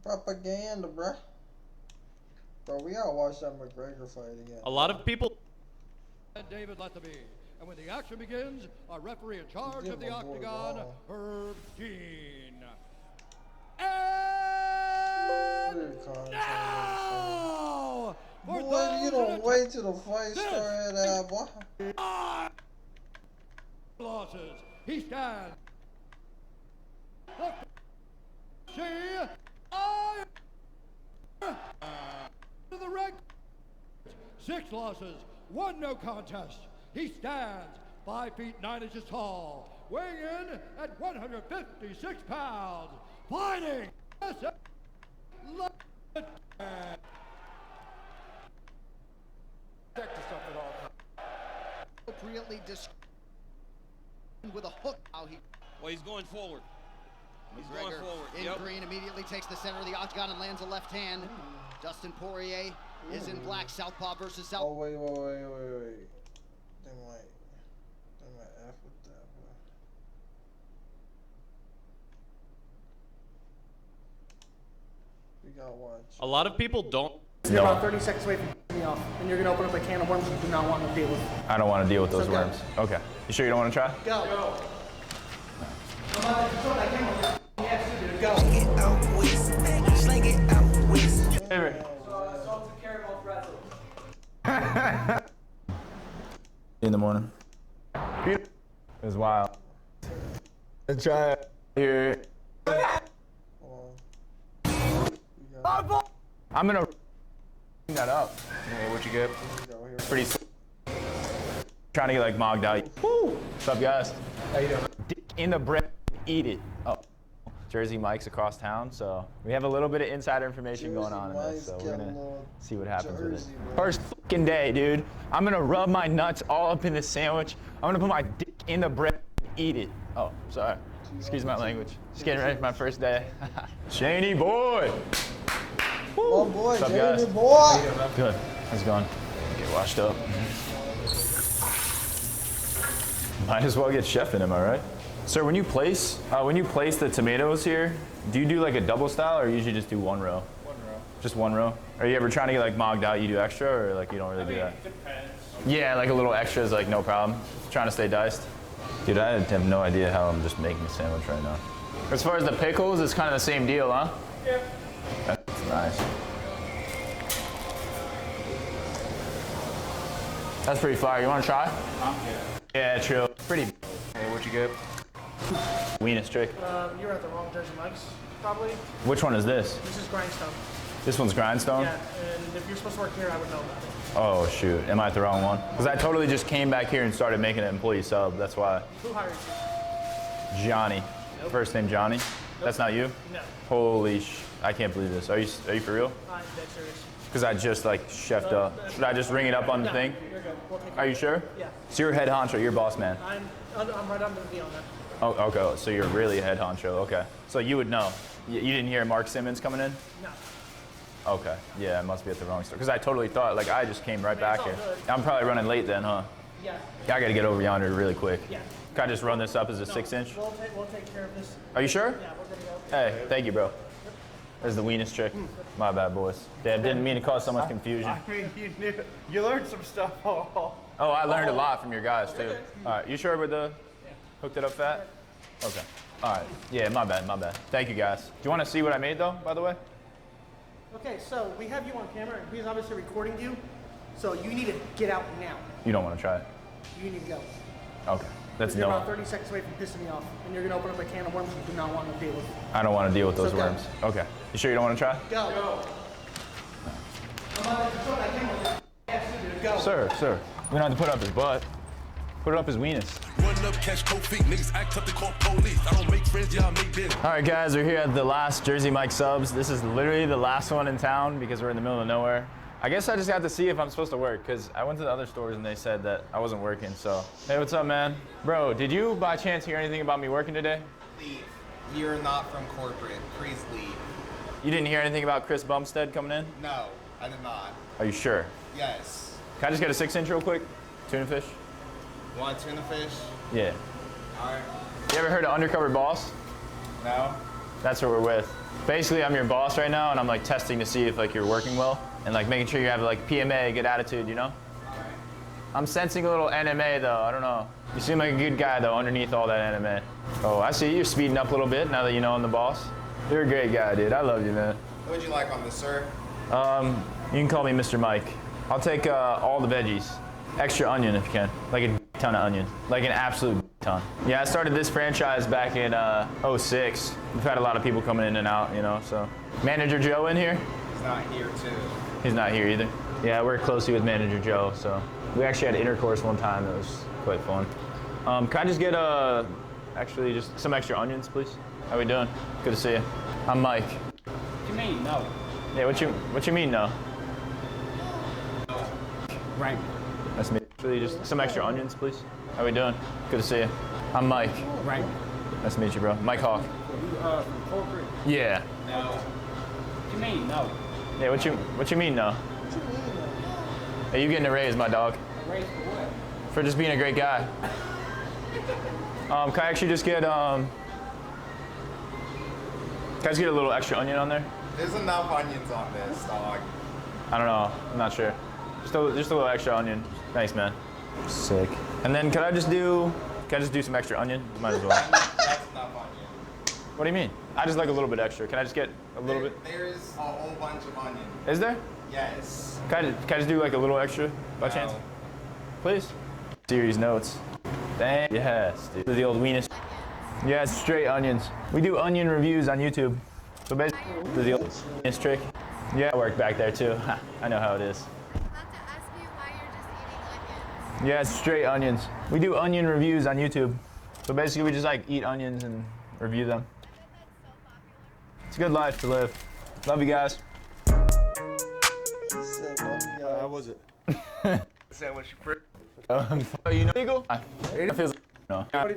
Propaganda, bruh. Bro, we gotta watch that McGregor fight again. A lot of people. David Lethaby. And when the action begins, our referee in charge of the octagon, Herb Dean. And now, for boy, you don't wait till the fight started, boy. Losses. He stands. To the ring. 6 losses, 1 no contest. He stands 5 feet 9 inches tall, weighing in at 156 pounds, fighting appropriately with a hook. How he? Well, he's going forward. He's McGregor going forward. in Yep. green immediately takes the center of the octagon and lands a left hand. Dustin Poirier is in black, southpaw versus southpaw. Oh, wait. They might F with that, bro. We gotta watch. A lot of people don't. You're about 30 seconds away from pissing me off, and you're going to open up a can of worms you do not want to deal with. I don't want to deal with those So go. worms. Okay. You sure you don't want to try? Go. I'm about to control that camera. Yes, dude, go. In the morning. It was wild. Let's try it. Here. I'm gonna that up. Hey, what you get? Pretty. Trying to get like mogged out. Woo! What's up, guys? How you doing? Dick in the bread, eat it. Oh. Jersey Mike's across town, so we have a little bit of insider information going on in this, so we're gonna see what happens with it. First fucking day, dude. I'm gonna rub my nuts all up in this sandwich. I'm gonna put my dick in the bread and eat it. Oh, sorry. Excuse my language. Just getting ready for my first day. Shaney boy! Oh boy, what's up, Jamie guys? boy! Good. How's it going? Get washed up. Might as well get chef in, am I right? Sir, when you place the tomatoes here, do you do like a double style or usually just do one row? One row. Just one row? Are you ever trying to get like mogged out, you do extra, or like you don't really do that? It depends. Yeah, like a little extra is like no problem. Trying to stay diced. Dude, I have no idea how I'm just making a sandwich right now. As far as the pickles, it's kind of the same deal, huh? Yeah. That's nice. That's pretty fire. You want to try? Yeah, true. Pretty. Hey, what you get? Weenus trick. You're at the wrong Jersey Mike's, probably. Which one is this? This is Grindstone. This one's Grindstone? Yeah, and if you're supposed to work here, I would know about it. Oh, shoot. Am I at the wrong one? Because I totally just came back here and started making an employee sub. That's why. Who hired you? Johnny. Nope. First name Johnny? Nope. That's not you? No. Holy I can't believe this. Are you for real? I'm dead serious. Because I just like chefed up. Should I just ring it up on the thing? You're good. We'll take Are you sure? Yeah. So you're head honcho, you're boss man. I'm right under the on that. Oh, okay. So you're really a head honcho. Okay. So you would know. You didn't hear Mark Simmons coming in? No. Okay. Yeah, I must be at the wrong store. Because I totally thought, like, I just came right back here. I'm probably running late then, huh? Yeah. I got to get over yonder really quick. Yeah. Can I just run this up as a 6-inch? We'll take care of this. Are you sure? Yeah, we're gonna go. Hey, thank you, bro. There's the weenus trick. My bad, boys. Damn, didn't mean to cause so much confusion. I mean, you learned some stuff. Oh, I learned a lot from your guys, too. All right, you sure with the hooked it up fat? Okay. All right. Yeah, my bad. Thank you, guys. Do you want to see what I made, though, by the way? Okay, so we have you on camera, and he's obviously recording you. So you need to get out now. You don't want to try it? You need to go. Okay. That's You're no. about 30 seconds away from pissing me off, and you're gonna open up a can of worms you do not want to deal with. I don't want to deal with those So go. worms. Okay. You sure you don't want to try? Go. I'm about to control that camera. Yes, dude, go. Sir. We don't have to put up his butt. Put it up his weenus. Run up, catch cold feet, niggas act up, they call police. I don't make friends, y'all make business. All right, guys, we're here at the last Jersey Mike subs. This is literally the last one in town because we're in the middle of nowhere. I guess I just got to see if I'm supposed to work because I went to the other stores and they said that I wasn't working. So, hey, what's up, man? Bro, did you by chance hear anything about me working today? Leave. You're not from corporate. Please leave. You didn't hear anything about Chris Bumstead coming in? No, I did not. Are you sure? Yes. Can I just get a 6-inch real quick? Tuna fish? You want tuna fish? Yeah. All right. You ever heard of Undercover Boss? No. That's what we're with. Basically, I'm your boss right now, and I'm like testing to see if like you're working well, and like making sure you have like PMA, good attitude, you know? All right. I'm sensing a little NMA though, I don't know. You seem like a good guy though, underneath all that NMA. Oh, I see you're speeding up a little bit now that you know I'm the boss. You're a great guy, dude. I love you, man. What would you like on this, sir? You can call me Mr. Mike. I'll take all the veggies. Extra onion if you can. Like a ton of onion. Like an absolute ton. Yeah, I started this franchise back in '06. We've had a lot of people coming in and out, you know, so. Manager Joe in here? He's not here, too. He's not here either. Yeah, I work closely with Manager Joe, so. We actually had intercourse one time. It was quite fun. Can I just get actually just some extra onions, please? How we doing? Good to see you. I'm Mike. What you mean, no? Yeah, what you mean, no? Right. That's me. Actually, just some extra onions, please. How we doing? Good to see you. I'm Mike. Right. Nice to meet you, bro. Mike Hawk. You from corporate? Yeah. No. What you mean, no? Yeah, what you mean, no? Hey, you getting a raise, my dog. A raise for what? For just being a great guy. Can I actually just get can I just get a little extra onion on there? There's enough onions on this, dog. I don't know. I'm not sure. Just a little extra onion. Thanks, man. Sick. And then can I just do some extra onion? Might as well. That's enough onion. What do you mean? I just like a little bit extra. Can I just get a little bit? There's a whole bunch of onion. Is there? Yes. Can I just do like a little extra by chance? Please? Series notes. Dang. Yes, dude. The old weenus. Yeah, it's straight onions. We do onion reviews on YouTube. So basically, the old weenus trick. Yeah, I work back there too. I know how it is. Yeah, it's straight onions. We do onion reviews on YouTube. So basically we just like eat onions and review them. It's a good life to live. Love you guys. How was it? Sandwich for you know Eagle? It feels no. I don't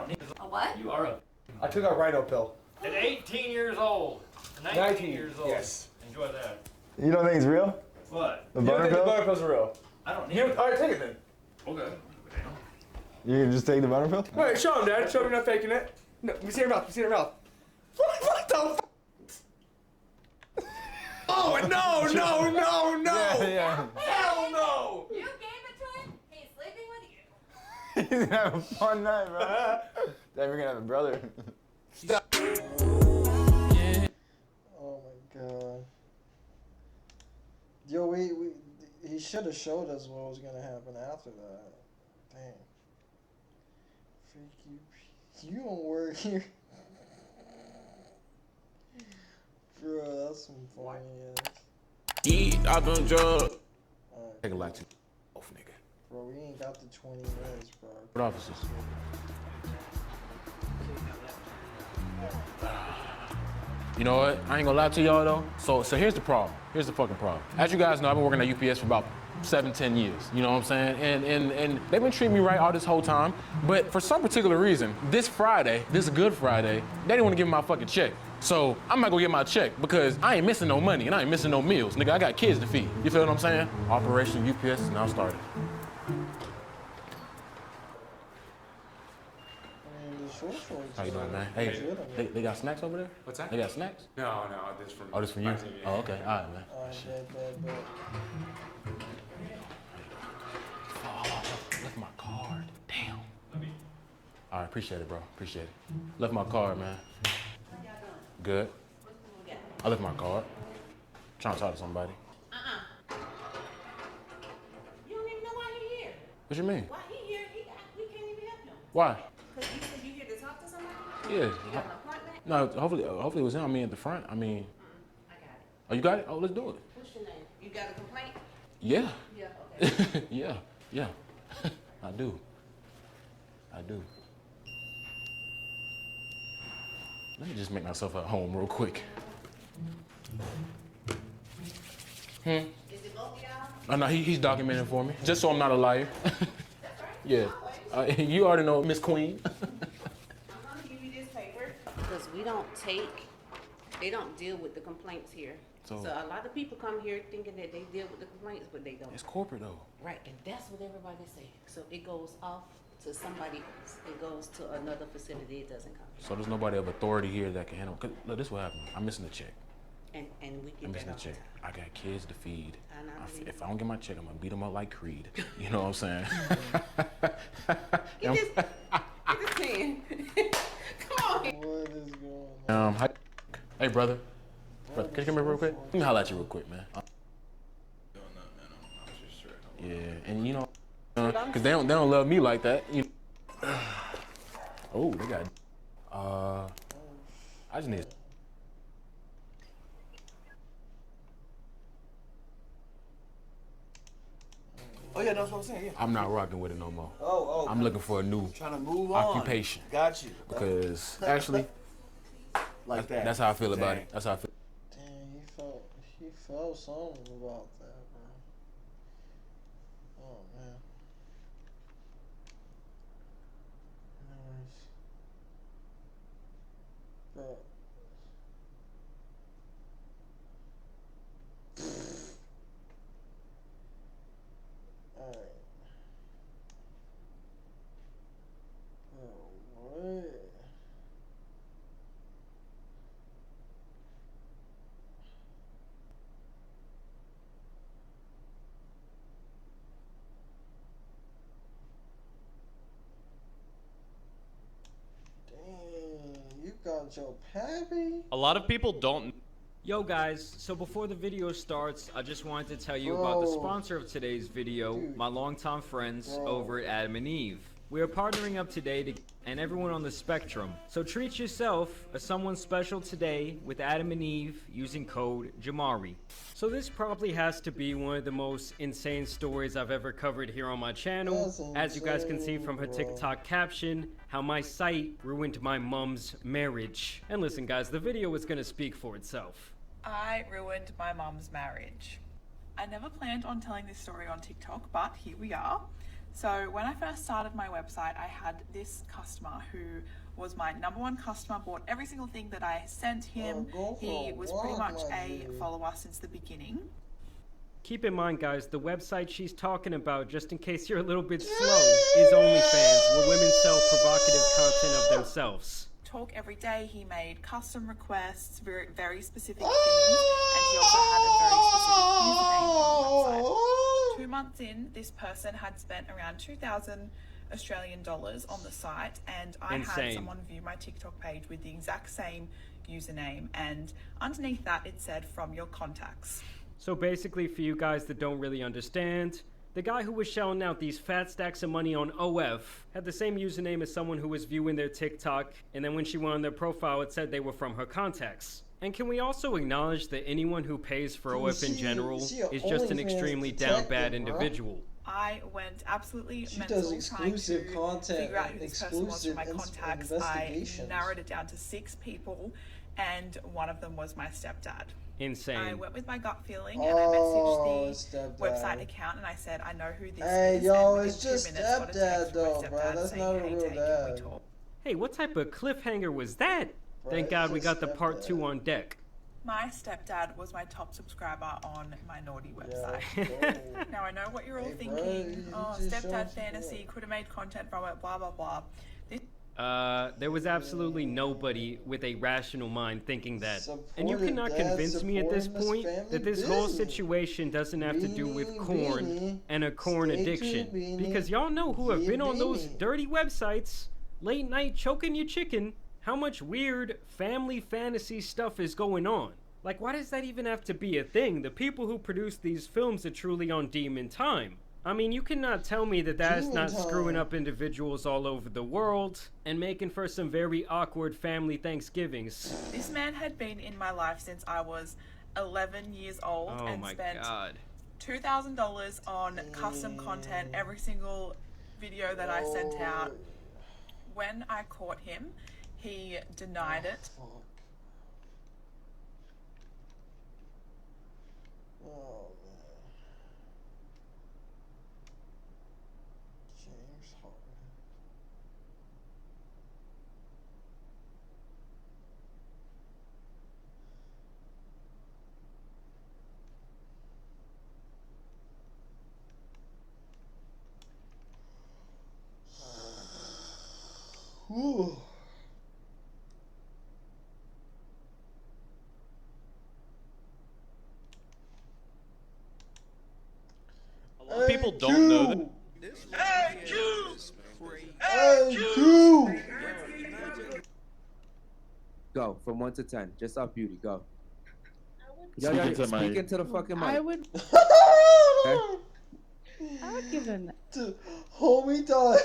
need A what? You are I took a rhino pill. at 18 years old. 19 years old. Yes. Enjoy that. You don't think it's real? What? The butter pill? The butter pills are real. I don't need it. All right, take it then. Okay. You can just take the butter pill? Wait, show him, Dad. Show me you're not faking it. No, let me see your mouth. Let me see your mouth. What the f? Oh, no. Yeah. Hell no. You gave it to him. He's sleeping with you. He's gonna have a fun night, bro. Then we're gonna have a brother. Stop. Oh my god. Yo, he should have showed us what was gonna happen after that. Dang. Freak you. You don't work here. Bro, that's some funny ass. I've done drugs. Take a lot to off, nigga. Bro, we ain't got the 20 minutes, bro. What officers? You know what? I ain't gonna lie to y'all though. So here's the problem. Here's the fucking problem. As you guys know, I've been working at UPS for about 7-10 years. You know what I'm saying? And they've been treating me right all this whole time. But for some particular reason, this Friday, this Good Friday, they didn't want to give me my fucking check. So I'm not gonna get my check because I ain't missing no money and I ain't missing no meals. Nigga, I got kids to feed. You feel what I'm saying? Operation UPS is now started. How you doing, man? Hey, they got snacks over there? What's that? They got snacks? No, this from. Oh, this from you? Oh, okay. All right, man. Bet. Oh, left my card. Damn. All right, appreciate it, bro. Appreciate it. Left my card, man. Good. I left my card. Trying to talk to somebody. You don't even know why he's here. What you mean? Why he here? We can't even help him. Why? Because you said you here to talk to somebody? Yeah. You got an appointment? No, hopefully it was him. I mean, at the front. I mean. I got it. Oh, you got it? Oh, let's do it. What's your name? You got a complaint? Yeah. Yeah, Yeah, yeah. I do. Let me just make myself at home real quick. Is it both of y'all? Oh, no, he's documenting for me, just so I'm not a liar. Yeah. You already know, Miss Queen. I'm gonna give you this paper because they don't deal with the complaints here. So a lot of people come here thinking that they deal with the complaints, but they don't. It's corporate though. Right, and that's what everybody say. So it goes off to somebody else. It goes to another facility. It doesn't come. So there's nobody of authority here that can handle. Cause look, this is what happened. I'm missing a check. And we get I'm missing that a check. I got kids to feed. If I I don't get my check, I'm gonna beat them up like Creed. You know what I'm saying? Get this pen. Come on. What is going on? Hey brother, can you come here real quick? Let me holler at you real quick, man. Yeah, and you know, cause they don't love me like that. You know. Oh, they got. I just need. Oh yeah, that's what I'm saying. Yeah. I'm not rocking with it no more. Oh. I'm looking for a new trying to move occupation. On. Got you. Because actually, like that. That's how I feel about it. That's how I feel. Damn, he felt something about that, bro. Oh man. Nice. Bro. Alright. Oh, what? Dang, you got your pappy? A lot of people don't. Yo guys, so before the video starts, I just wanted to tell you about the sponsor of today's video, my longtime friends over at Adam and Eve. We are partnering up today and everyone on the spectrum. So treat yourself as someone special today with Adam and Eve using code Jamari. So this probably has to be one of the most insane stories I've ever covered here on my channel. As you guys can see from her TikTok caption, how my site ruined my mom's marriage. And listen guys, the video is gonna speak for itself. I ruined my mom's marriage. I never planned on telling this story on TikTok, but here we are. So when I first started my website, I had this customer who was my #1 customer, bought every single thing that I sent him. He was pretty much a follower since the beginning. Keep in mind guys, the website she's talking about, just in case you're a little bit slow, is OnlyFans, where women sell provocative content of themselves. Talk every day. He made custom requests, very specific things, and he also had a very specific username on the website. 2 months in, this person had spent around 2,000 Australian dollars on the site, and I had someone view my TikTok page with the exact same username, and underneath that it said from your contacts. So basically, for you guys that don't really understand, the guy who was shelling out these fat stacks of money on OF had the same username as someone who was viewing their TikTok, and then when she went on their profile, it said they were from her contacts. And can we also acknowledge that anyone who pays for OF in general is just an extremely down bad individual? I went absolutely mental trying to figure out who this person was from my contacts. I narrowed it down to 6 people, and one of them was my stepdad. Insane. I went with my gut feeling and I messaged the website account and I said, I know who this is. Hey, yo, and it's just stepdad though, bro. That's not a real dad. Hey, what type of cliffhanger was that? Bro, thank God we got the part 2 on deck. My stepdad was my top subscriber on my naughty website. Now I know what you're all thinking. Oh, stepdad fantasy, could have made content from it, blah, blah, blah. There was absolutely nobody with a rational mind thinking that. And you cannot convince me at this point that this whole situation doesn't have to do with corn and a corn addiction. Because y'all know who have been on those dirty websites, late night choking your chicken, how much weird family fantasy stuff is going on. Like, why does that even have to be a thing? The people who produce these films are truly on demon time. I mean, you cannot tell me that that's not screwing up individuals all over the world and making for some very awkward family Thanksgivings. This man had been in my life since I was 11 years old and spent $2,000 on custom content every single video that I sent out. When I caught him, he denied it. Oh man. James Harden. Ooh. A lot of people don't know that. Go from 1 to 10. Just off beauty. Go. Speak into my- Speak into the fucking mic. I would. Okay? I would give it Homie thought.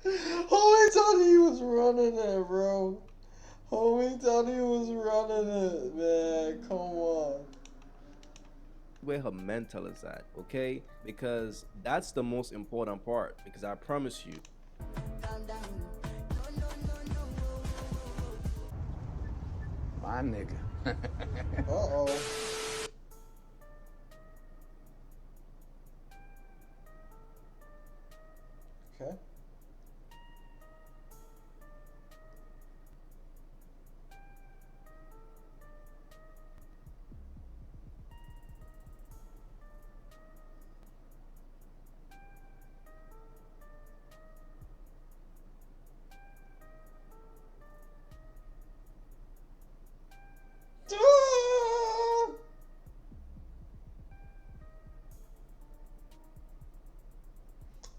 Homie thought he was running it, bro. Homie thought he was running it, man. Come on. Where her mental is at, okay? Because that's the most important part. Because I promise you. My nigga. Uh-oh. Okay.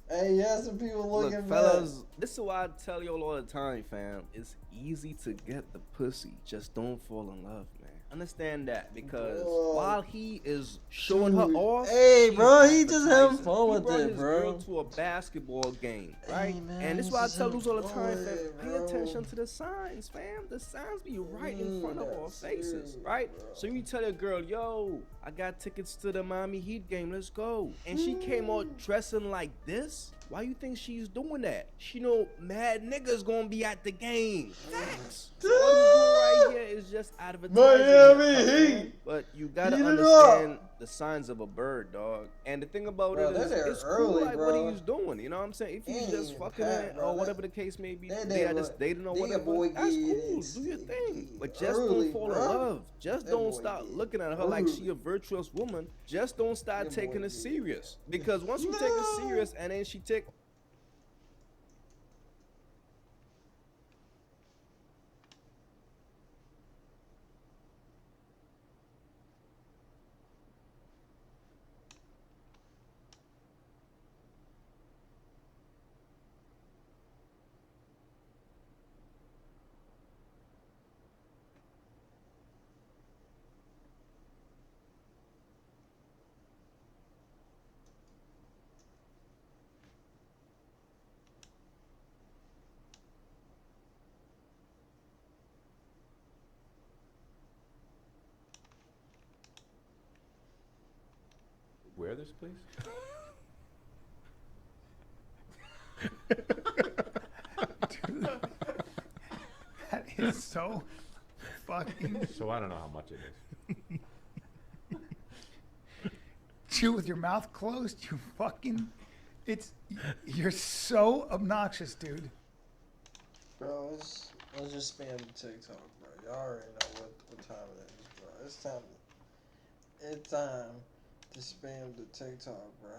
Hey, yeah, some people looking Look, back. fellas, this is why I tell y'all all the time, fam. It's easy to get the pussy. Just don't fall in love, man. Understand that, because while he is showing her off, hey, she's bro, he just having advertising. fun He with brought it, his bro. girl to a basketball game, right? man, and this is he's why I just tell having dudes all the fun time, with fam. it, Pay bro. attention to the signs, fam. The signs be right in front of our that's faces, serious, right? So you tell your girl, yo, I got tickets to the Miami Heat game. Let's go. And she came out dressing like this. Why you think she's doing that? She know mad niggas gonna be at the game. Facts. So all you doing right here is just advertising. Miami your cup, Heat. man. But you gotta Heat it understand the signs of a bird, dog. And the thing about Bro, it is, they're there it's early, cool like bro. what he's doing. You know what I'm saying? If he's Ain't just even fucking packed, it bro. or whatever the case may be, They they are there, just dating or they whatever. boy That's get cool. it. Do your thing. But just Early, don't fall bro. in love. Just That don't boy start get looking at her like she early. a virtuous woman. Just don't start That boy taking it get serious. Because once you take it serious and then she take Wear this, please. That is so fucking. So I don't know how much it is. Chew with your mouth closed, you fucking. You're so obnoxious, dude. Bro, let's just spam the TikTok, bro. Y'all already know what time it is, bro. It's time to spam the TikTok, bro.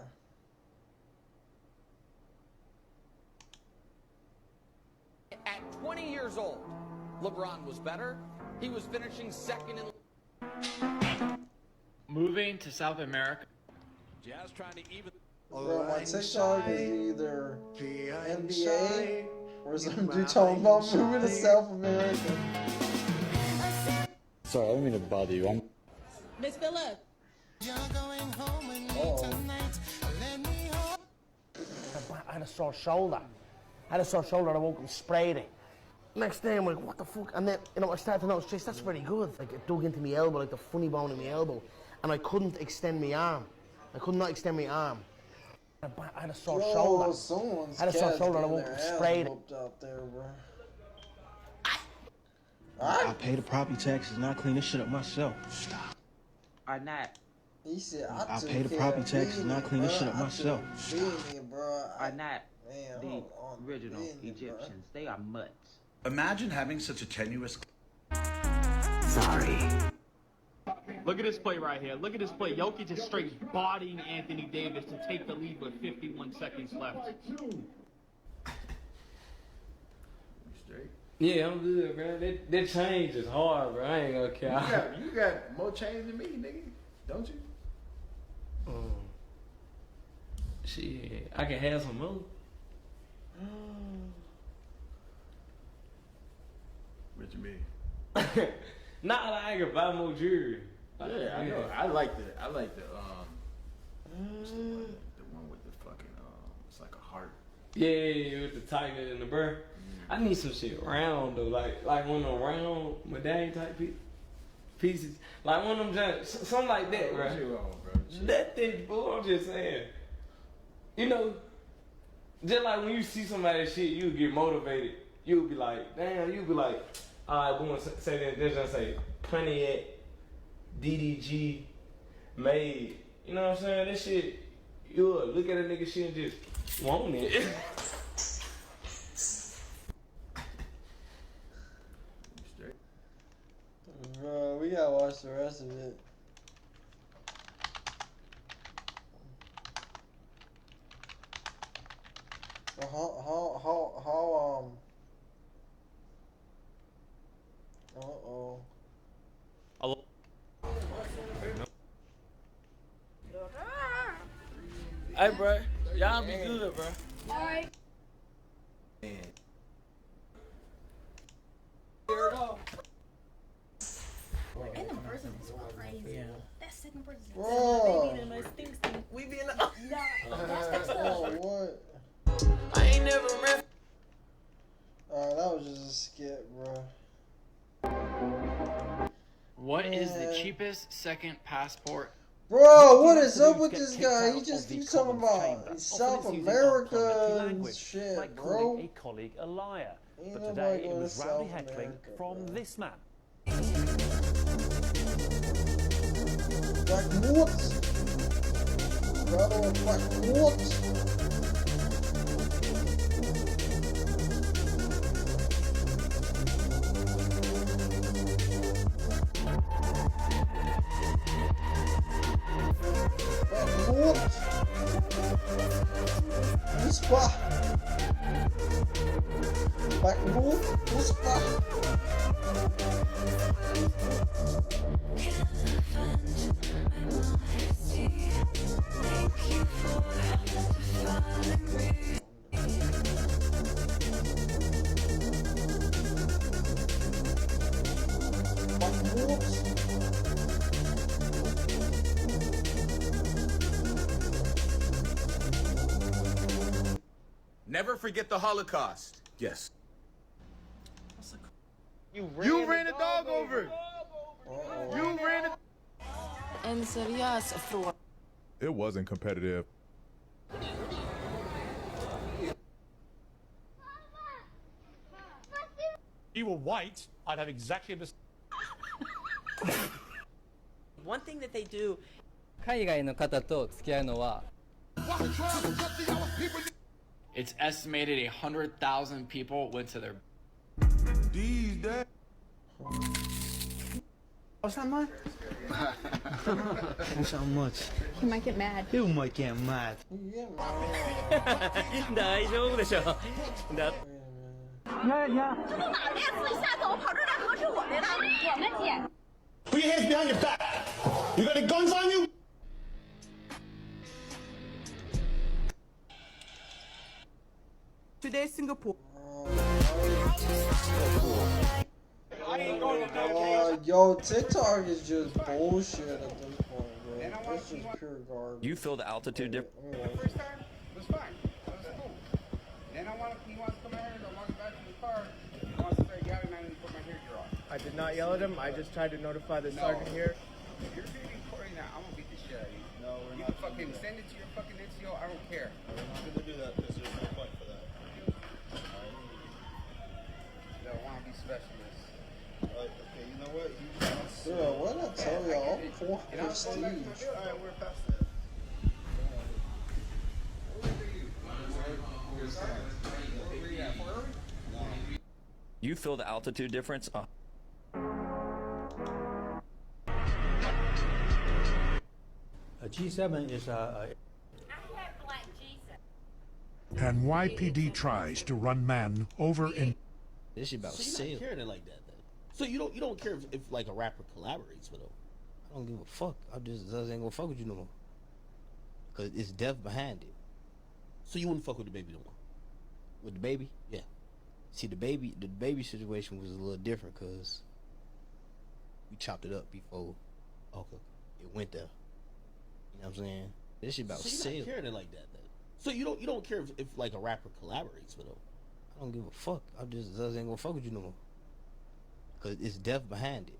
At 20 years old, LeBron was better. He was finishing second in. Moving to South America. Jazz trying to even. Bro, my TikTok is either NBA or some dude talking about moving to South America. Sorry, I don't mean to bother you. Miss Phillip. I had a sore shoulder. I woke up and sprayed it. Next day, I'm like, what the fuck? And then, I started to notice, geez, that's very good. Like, it dug into my elbow, like the funny bone in my elbow. and I couldn't extend my arm. I could not extend my arm. I had a sore Yo, shoulder. someone's I had a sore cat's shoulder and I getting woke their up ass sprayed. whooped out there, bro. I pay the property taxes and I clean this shit up myself. Stop. Or not. He said, I pay the property taxes and I clean this shit up myself. Are not Man, the hold on, original Egyptians. They are mutts. Imagine having such a tenuous. Sorry. Look at this play right here. Look at this play. Jokic is straight bodying Anthony Davis to take the lead with 51 seconds left. Yeah, I'm good, bro. That change is hard, bro. I ain't gonna care. You got more change than me, nigga. Don't you? Shit, I can have some more. What you mean? Not like I can buy more jewelry. Yeah, I know. I like the what's the one with the fucking it's like a heart. Yeah, with the tiger and the bird. I need some shit round though, like one of them round medallion type pieces, like one of them just something like that, bro. That thing, bro. I'm just saying, you know, just like when you see somebody's shit, you get motivated. You'll be like, damn. You'll be like, all right, boom. Say that. They're just say Pontiac, DDG, made. You know what I'm saying? That shit. You look at a nigga shit and just want it. Bro, we gotta watch the rest of it. How uh-oh. Hey, bro. Y'all be good, bro. Alright. And the person is crazy. Yeah. That second person is Bro. they be in the most stinks. We be in the. That's that stuff. what? I ain't never met. Alright, that was just a skit, bro. What is the cheapest second passport? Bro, what is up with this guy? He just keeps talking about South America and shit, bro. A colleague a liar. Ain't But nobody today it going was to roundly South heckling America, from bro. this man. Black what? Brother, black what? What? Whisper. Back move. Whisper. Never forget the Holocaust. Yes. You ran a dog over. You ran a. En seriös fråga. It wasn't competitive. If you were white, I'd have exactly the same. One thing that they do. 海外の方と付き合うのは It's estimated 100,000 people went to their. These days. What's that, man? Thanks so much. He might get mad. You might get mad. 大丈夫でしょ。だ。这都哪练私下走，跑这儿来核实我来了？我们姐。 Put your hands behind your back. You got any guns on you? Today, Singapore. Yo, TikTok is just bullshit at this point, bro. It's just pure garbage. You feel the altitude difference. First time, it was fine. That was cool. Then he wants to come out here and go walk back to the car. He wants to start yelling at me and put my hair gear on. I did not yell at him. I just tried to notify the sergeant here. If you're being crazy now. I'm gonna beat the shit out of you. No, we're You not can fucking send it to your fucking NCO. I don't care. We're not gonna do that because there's no point for that. The wannabe specialist. Okay, you know what? Bro, what did I tell y'all? For prestige. Alright, we're past that. You feel the altitude difference? A G7 is a And YPD tries to run man over in. This shit about so you're not caring it like that, then. So you don't care if like a rapper collaborates with him. I don't give a fuck. I just ain't gonna fuck with you no more. Cause it's death behind it. So you wouldn't fuck with the baby no more. With the baby? Yeah. See, the baby situation was a little different because we chopped it up before. Okay. It went there. You know what I'm saying? This shit about so sale. you're not caring it like that, then. So you don't care if like a rapper collaborates with him. I don't give a fuck. I just ain't gonna fuck with you no more. Cause it's death behind it.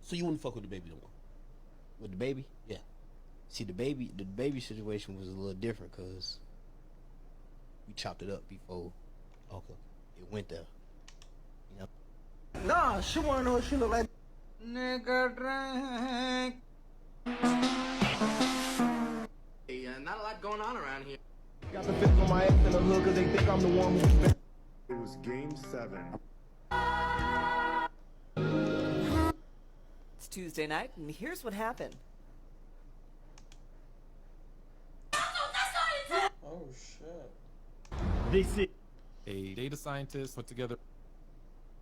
So you wouldn't fuck with the baby no more. With the baby? Yeah. See, the baby situation was a little different because we chopped it up before. Okay. It went there. You know? Nah, she wanna know what she look like. Nigga drink. Hey, not a lot going on around here. Got the fifth on my ass in the hood because they think I'm the one who's been. It was game 7. It's Tuesday night, and here's what happened. Oh shit. This is a data scientist put together.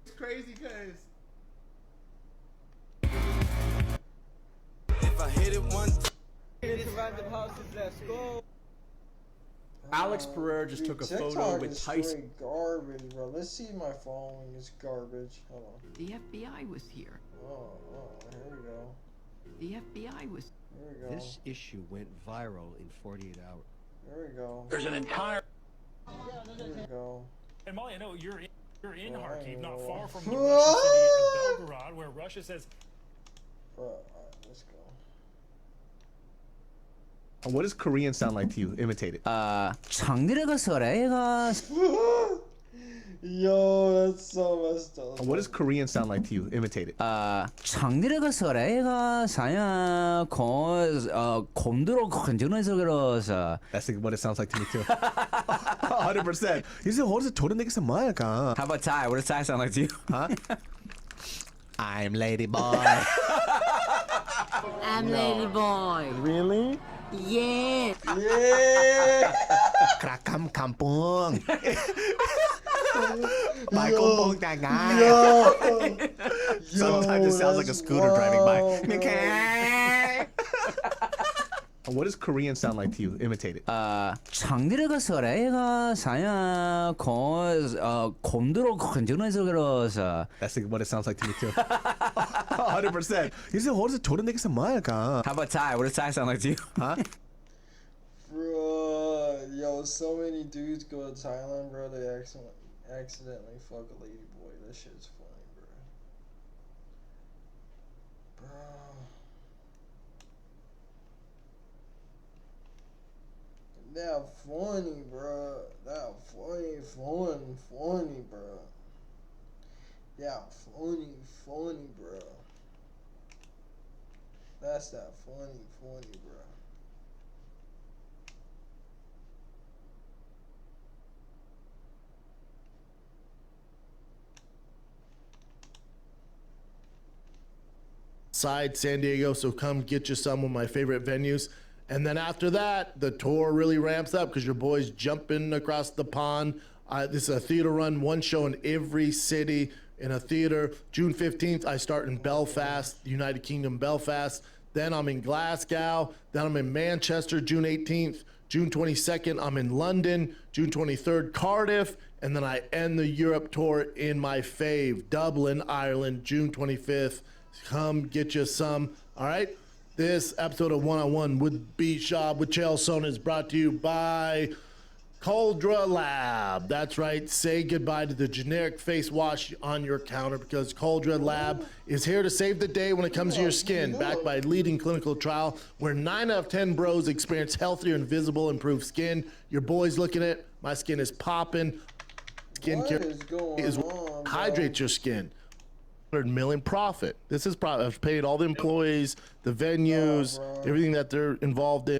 It's crazy because If I hit it one Alex Pereira just took a TikTok photo with is Tyson. straight garbage, bro. Let's see my following is garbage. Hold on. The FBI was here. Oh, here we go. The FBI was. Here we go. This issue went viral in 48 hours. Here we go. There's an entire. Here we go. And Molly, I know you're in Kharkiv, not far from the What? Russian city of Belgorod, where Russia says. Bro, alright, let's go. What does Korean sound like to you? Imitate it. 장르가 서래가. Yo, that's so messed up. What does Korean sound like to you? Imitate it. 장르가 서래가 사야 곰들어 건전해서 그러서. That's what it sounds like to me too. 100%. 이제 어디서 저런 얘기 말까? How about Ty? What does Ty sound like to you? Huh? I'm lady boy. I'm lady boy. Really? Yes. Yeah. Krakam kampung. My kampung tanga. Sometimes it sounds like a scooter driving by. What does Korean sound like to you? Imitate it. 장르가 서래가 사야 곰들어 건전해서 그러서. That's what it sounds like to me too. 100%. 이제 어디서 저런 얘기 말까? How about Ty? What does Ty sound like to you? Huh? Bro, yo, so many dudes go to Thailand, bro. They accidentally fuck a lady boy. That shit's funny, bro. That funny, bro. That funny, bro. That funny, bro. That's that funny, bro. San Diego, so come get you some of my favorite venues. And then after that, the tour really ramps up because your boy's jumping across the pond. This is a theater run, one show in every city in a theater. June 15th, I start in Belfast, United Kingdom, Belfast. Then I'm in Glasgow. Then I'm in Manchester, June 18th. June 22nd, I'm in London. June 23rd, Cardiff. And then I end the Europe tour in my fave, Dublin, Ireland, June 25th. Come get you some. All right. This episode of One on One with B Shop with Chael Sonnen is brought to you by Coldra Lab. That's right. Say goodbye to the generic face wash on your counter because Coldra Lab is here to save the day when it comes to your skin. Backed by a leading clinical trial where 9 out of 10 bros experience healthier and visible improved skin. Your boys looking at it. My skin is popping. Skincare is what hydrates your skin. 100 million profit. This is profit. I've paid all the employees, the venues, everything that they're involved in.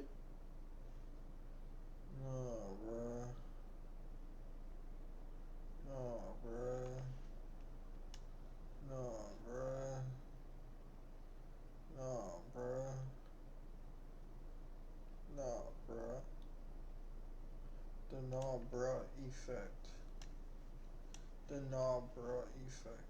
The nah bruh effect. The nah bruh effect.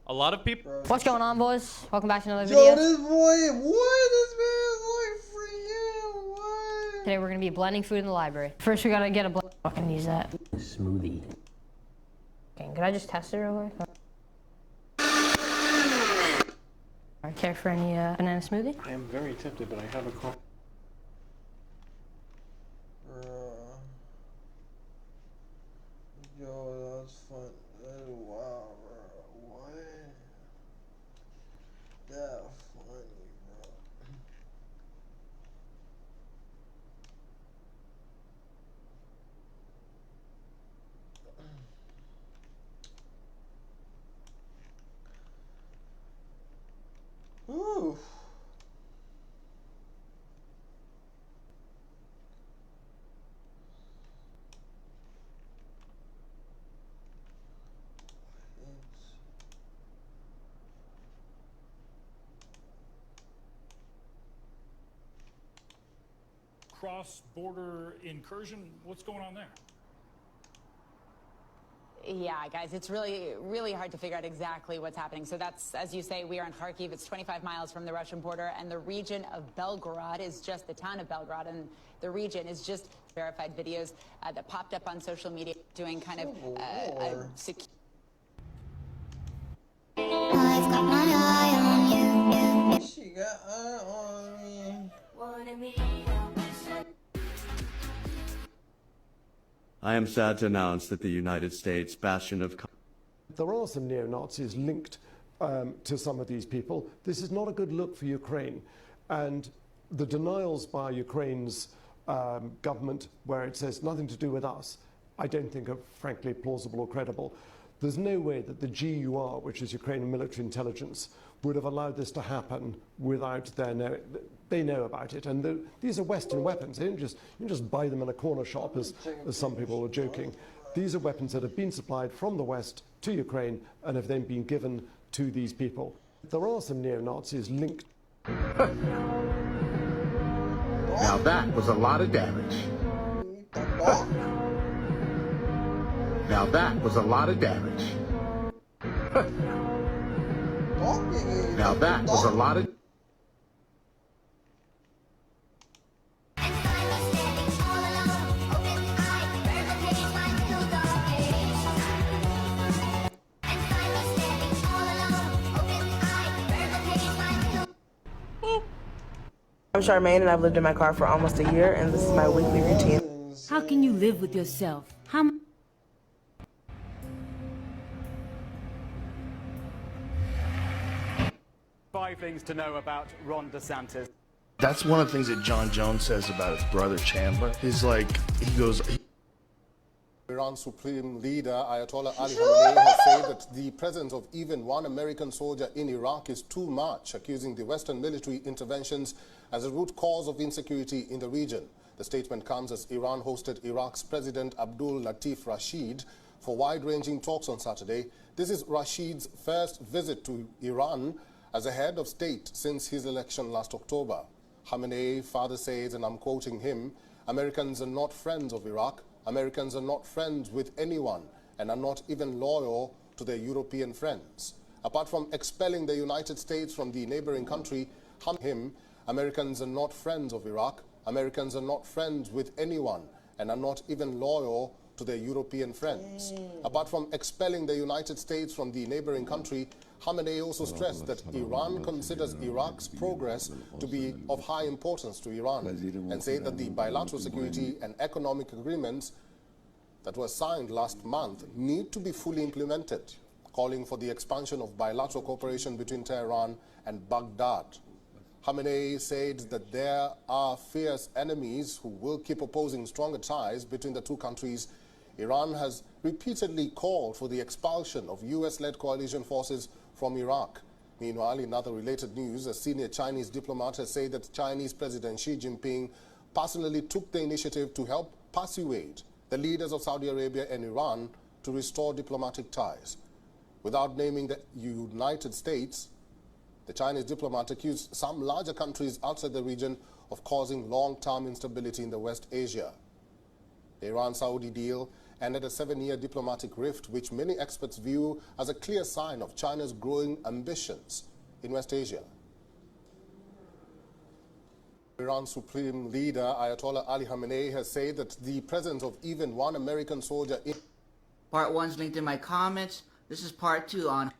A lot of people. What's going on, boys? Welcome back to another Yo, video. this boy, what? This man is like for you. What? Today we're gonna be blending food in the library. First, we gotta get a blend. Fucking use that Smoothie. Okay, could I just test it real quick? Care for any banana smoothie? I am very tempted, but I have a call. Yo, that's fun. That's wow, bro. What? That funny, bro. Ooh. Cross-border incursion. What's going on there? Yeah, guys, it's really hard to figure out exactly what's happening. So that's, as you say, we are in Kharkiv. It's 25 miles from the Russian border, and the region of Belgorod is just the town of Belgorod, and the region is just verified videos that popped up on social media doing kind of secure. I've got my eye on you. She got eye on me. I am sad to announce that the United States, bastion of... There are some neo-Nazis linked to some of these people. This is not a good look for Ukraine. And the denials by Ukraine's government, where it says nothing to do with us, I don't think are frankly plausible or credible. There's no way that the GUR, which is Ukrainian military intelligence, would have allowed this to happen without their know. They know about it, and these are Western weapons. You don't just buy them in a corner shop, as some people are joking. These are weapons that have been supplied from the West to Ukraine and have then been given to these people. There are some neo-Nazis linked. Now that was a lot of damage. Now that was a lot of damage. Now that was a lot of... I'm Charmaine, and I've lived in my car for almost a year, and this is my weekly routine. How can you live with yourself? How... 5 things to know about Ron DeSantis. That's one of the things that John Jones says about his brother Chandler. He's like, he goes... Iran's Supreme Leader Ayatollah Ali Khamenei has said that the presence of even one American soldier in Iraq is too much, accusing the Western military interventions as a root cause of insecurity in the region. The statement comes as Iran hosted Iraq's President Abdul Latif Rashid for wide-ranging talks on Saturday. This is Rashid's first visit to Iran as a head of state since his election last October. Khamenei further says, and I'm quoting him, "Americans are not friends of Iraq. Americans are not friends with anyone and are not even loyal to their European friends." Apart from expelling the United States from the neighboring country, Americans are not friends of Iraq. Americans are not friends with anyone and are not even loyal to their European friends. Apart from expelling the United States from the neighboring country, Khamenei also stressed that Iran considers Iraq's progress to be of high importance to Iran and said that the bilateral security and economic agreements that were signed last month need to be fully implemented, calling for the expansion of bilateral cooperation between Tehran and Baghdad. Khamenei said that there are fierce enemies who will keep opposing stronger ties between the two countries. Iran has repeatedly called for the expulsion of US-led coalition forces from Iraq. Meanwhile, in other related news, a senior Chinese diplomat has said that Chinese President Xi Jinping personally took the initiative to help persuade the leaders of Saudi Arabia and Iran to restore diplomatic ties. Without naming the United States, the Chinese diplomat accused some larger countries outside the region of causing long-term instability in the West Asia. The Iran-Saudi deal ended a 7-year diplomatic rift, which many experts view as a clear sign of China's growing ambitions in West Asia. Iran's supreme leader, Ayatollah Ali Khamenei, has said that the presence of even one American soldier in... Part 1's linked in my comments. This is part 2 on...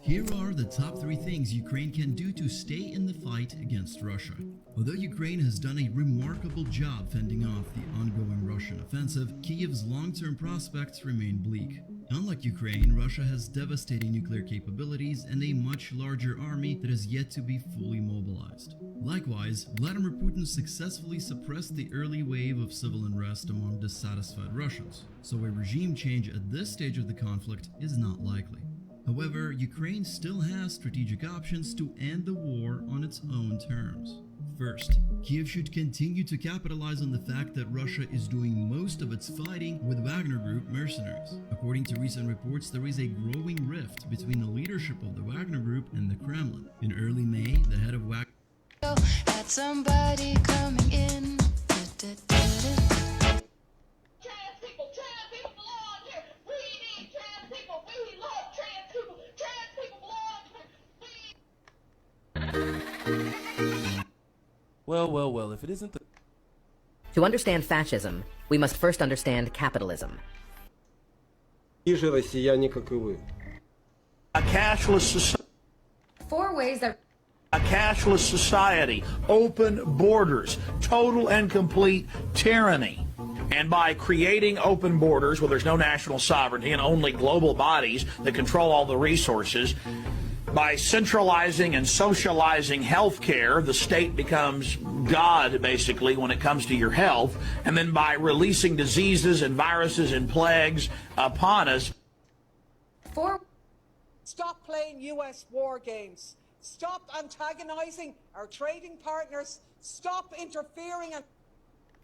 Here are the top 3 things Ukraine can do to stay in the fight against Russia. Although Ukraine has done a remarkable job fending off the ongoing Russian offensive, Kyiv's long-term prospects remain bleak. Unlike Ukraine, Russia has devastating nuclear capabilities and a much larger army that is yet to be fully mobilized. Likewise, Vladimir Putin successfully suppressed the early wave of civil unrest among dissatisfied Russians, so a regime change at this stage of the conflict is not likely. However, Ukraine still has strategic options to end the war on its own terms. First, Kyiv should continue to capitalize on the fact that Russia is doing most of its fighting with Wagner Group mercenaries. According to recent reports, there is a growing rift between the leadership of the Wagner Group and the Kremlin. In early May, the head of Wagner had somebody coming in. Well, if it isn't the... To understand fascism, we must first understand capitalism. A cashless society. 4 ways that... A cashless society, open borders, total and complete tyranny. And by creating open borders where there's no national sovereignty and only global bodies that control all the resources, by centralizing and socializing healthcare, the state becomes God, basically, when it comes to your health. And then by releasing diseases and viruses and plagues upon us. Stop playing U.S. war games. Stop antagonizing our trading partners. Stop interfering.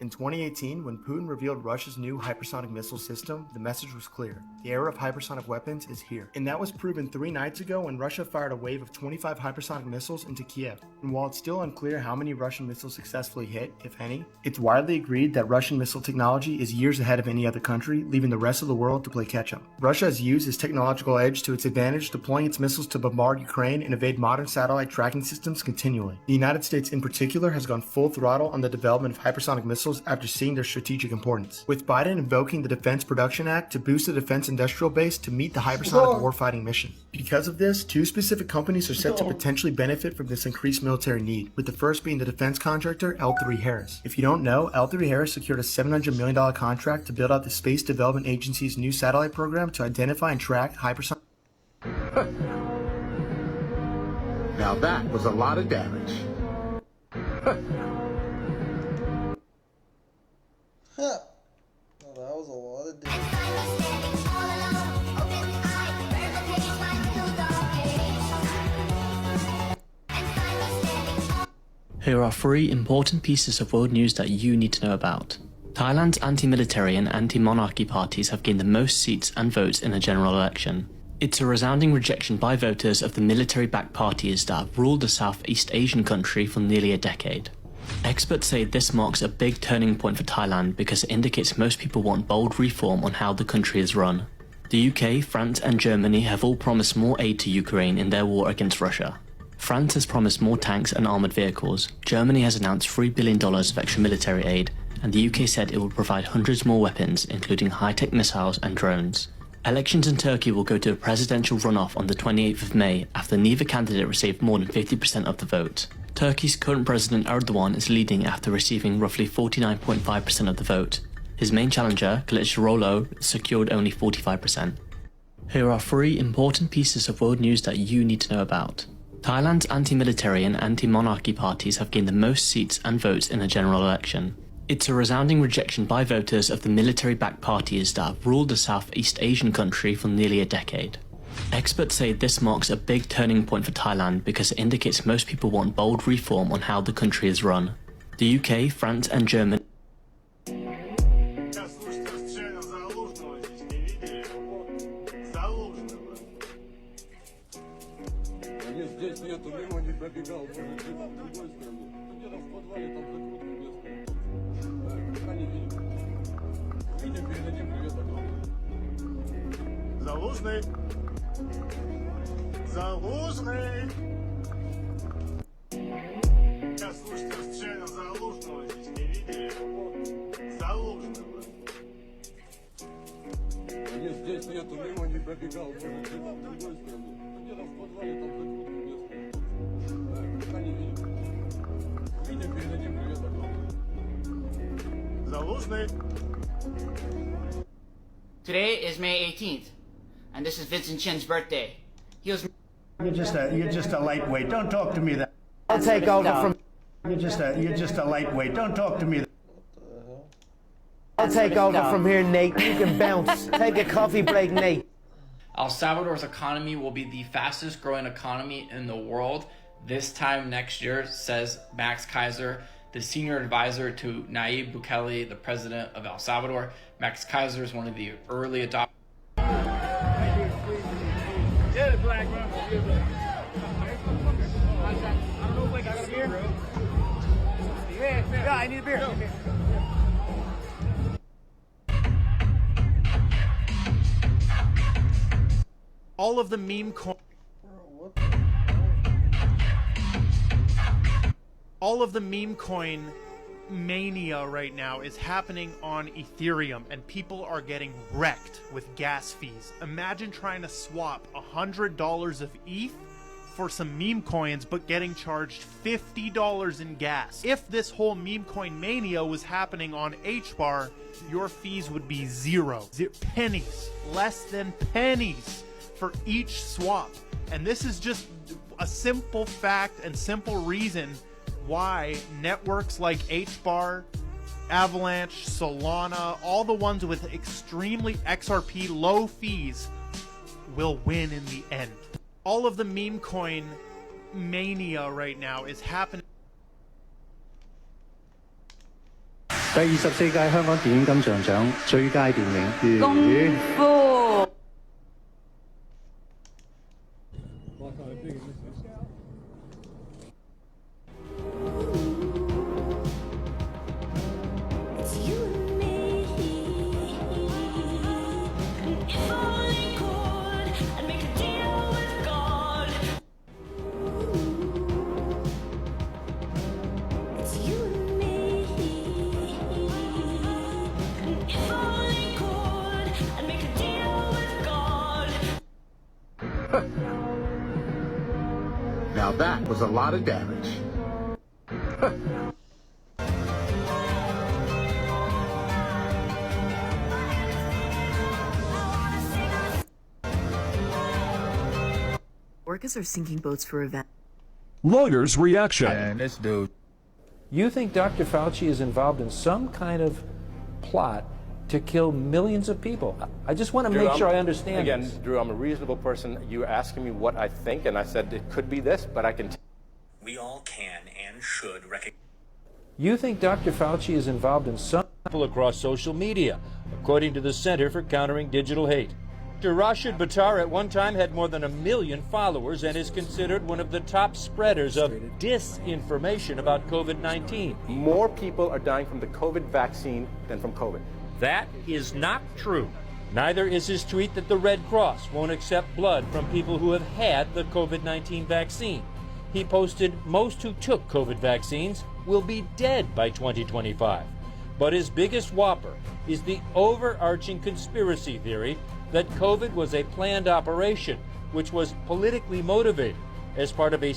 In 2018, when Putin revealed Russia's new hypersonic missile system, the message was clear. The era of hypersonic weapons is here. And that was proven 3 nights ago when Russia fired a wave of 25 hypersonic missiles into Kiev. And while it's still unclear how many Russian missiles successfully hit, if any, it's widely agreed that Russian missile technology is years ahead of any other country, leaving the rest of the world to play catch-up. Russia has used its technological edge to its advantage, deploying its missiles to bombard Ukraine and evade modern satellite tracking systems continually. The United States in particular has gone full throttle on the development of hypersonic missiles after seeing their strategic importance, with Biden invoking the Defense Production Act to boost the defense industrial base to meet the hypersonic warfighting mission. Because of this, 2 specific companies are set to potentially benefit from this increased military need, with the first being the defense contractor L3 Harris. If you don't know, L3 Harris secured a $700 million contract to build out the Space Development Agency's new satellite program to identify and track hypersonic. Now that was a lot of damage. Huh. Well, that was a lot of damage. Here are 3 important pieces of world news that you need to know about. Thailand's anti-military and anti-monarchy parties have gained the most seats and votes in a general election. It's a resounding rejection by voters of the military-backed parties that have ruled the Southeast Asian country for nearly a decade. Experts say this marks a big turning point for Thailand because it indicates most people want bold reform on how the country is run. The UK, France and Germany have all promised more aid to Ukraine in their war against Russia. France has promised more tanks and armoured vehicles, Germany has announced $3 billion of extra military aid, and the UK said it will provide hundreds more weapons, including high-tech missiles and drones. Elections in Turkey will go to a presidential runoff on the 28th of May after neither candidate received more than 50% of the vote. Turkey's current president Erdogan is leading after receiving roughly 49.5% of the vote. His main challenger, Kılıçdaroğlu, secured only 45%. Here are 3 important pieces of world news that you need to know about. Thailand's anti-military and anti-monarchy parties have gained the most seats and votes in a general election. It's a resounding rejection by voters of the military-backed parties that have ruled the Southeast Asian country for nearly a decade. Experts say this marks a big turning point for Thailand because it indicates most people want bold reform on how the country is run. The UK, France and Germany Залужный. Залужный. Я слушайте, случайно Залужного здесь не видели? Залужного. Нет, здесь нету, мимо не пробегал. Может, где-то в другой стороне. Где-то в подвале там закрутим место. Пока не видим. Видим, передадим привет огромный. Залужный. Today is May 18th, and this is Vincent Chin's birthday. He was... You're just a lightweight. Don't talk to me that. I'll take over from. You're just a lightweight. Don't talk to me. I'll take over from here, Nate. You can bounce. Take a coffee break, Nate. El Salvador's economy will be the fastest growing economy in the world this time next year, says Max Kaiser, the senior advisor to Nayib Bukele, the president of El Salvador. Max Kaiser is one of the early adopters. Get it, black man. I don't know if I got a beer. Yeah, I need a beer. All of the meme coin. All of the meme coin mania right now is happening on Ethereum, and people are getting wrecked with gas fees. Imagine trying to swap $100 of ETH for some meme coins but getting charged $50 in gas. If this whole meme coin mania was happening on HBAR, your fees would be zero. Pennies, less than pennies for each swap. And this is just a simple fact and simple reason why networks like HBAR, Avalanche, Solana, all the ones with extremely XRP low fees will win in the end. All of the meme coin mania right now is happening. 第24屆香港電影金像獎最佳電影。功夫。Now that was a lot of damage. Workers are sinking boats for event. Lawyer's reaction. And this dude. You think Dr. Fauci is involved in some kind of plot to kill millions of people? I just want to make sure I understand Again, this. Drew, I'm a reasonable person. You're asking me what I think, and I said it could be this, but I can... We all can and should recognize... You think Dr. Fauci is involved in some... across social media, according to the Center for Countering Digital Hate. Dr. Rashid Buttar at one time had more than 1 million followers and is considered one of the top spreaders of disinformation about COVID-19. More people are dying from the COVID vaccine than from COVID. That is not true. Neither is his tweet that the Red Cross won't accept blood from people who have had the COVID-19 vaccine. He posted most who took COVID vaccines will be dead by 2025. But his biggest whopper is the overarching conspiracy theory that COVID was a planned operation, which was politically motivated as part of a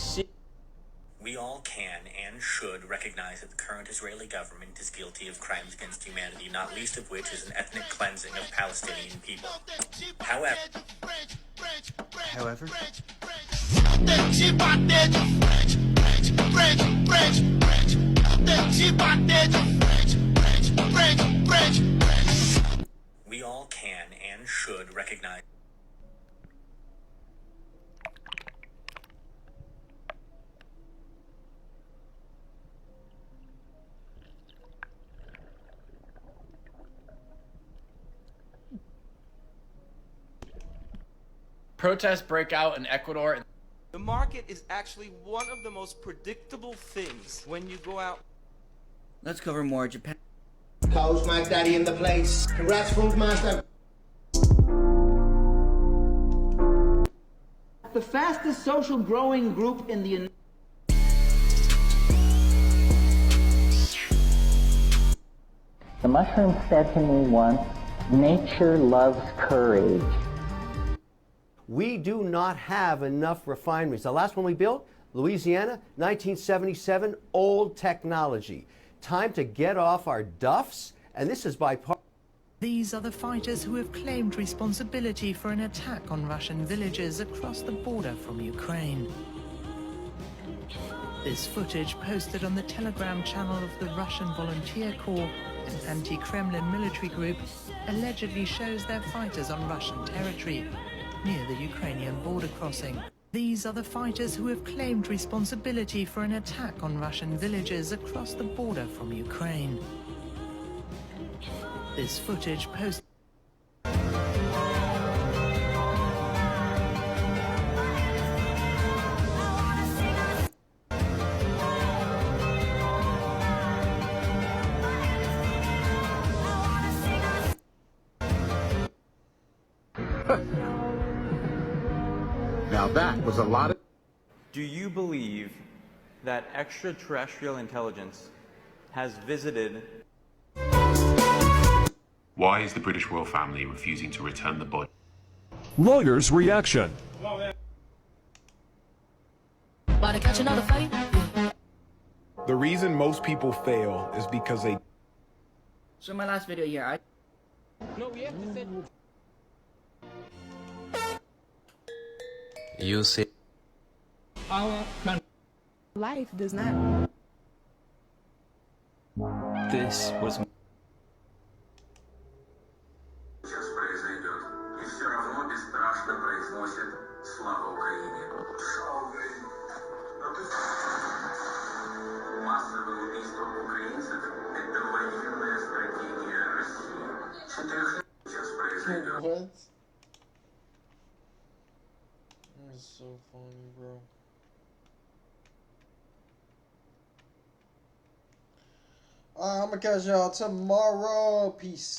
We all can and should recognize that the current Israeli government is guilty of crimes against humanity, not least of which is an ethnic cleansing of Palestinian people. However, we all can and should recognize. Protests break out in Ecuador. The market is actually one of the most predictable things when you go out. Let's cover more Japan. How's my daddy in the place? Congrats, Food Master. The fastest social growing group in the The mushroom said to me once, nature loves courage. We do not have enough refineries. The last one we built, Louisiana, 1977, old technology. Time to get off our duffs, and this is by part. These are the fighters who have claimed responsibility for an attack on Russian villages across the border from Ukraine. This footage, posted on the Telegram channel of the Russian Volunteer Corps, an anti-Kremlin military group, allegedly shows their fighters on Russian territory, near the Ukrainian border crossing. These are the fighters who have claimed responsibility for an attack on Russian villages across the border from Ukraine. This footage posted. Now that was a lot of... Do you believe that extraterrestrial intelligence has visited? Why is the British royal family refusing to return the body? Lawyer's reaction. About to catch another fight? The reason most people fail is because they... So my last video here, No, we have to say... You see... Life does not. This was... Сейчас произойдет, и все равно бесстрашно произносит «Слава Украине». Слава Украине. Массовое убийство украинцев – это военная стратегия России. Сейчас произойдет. What? That's so funny, bro. I'm gonna catch y'all tomorrow. Peace.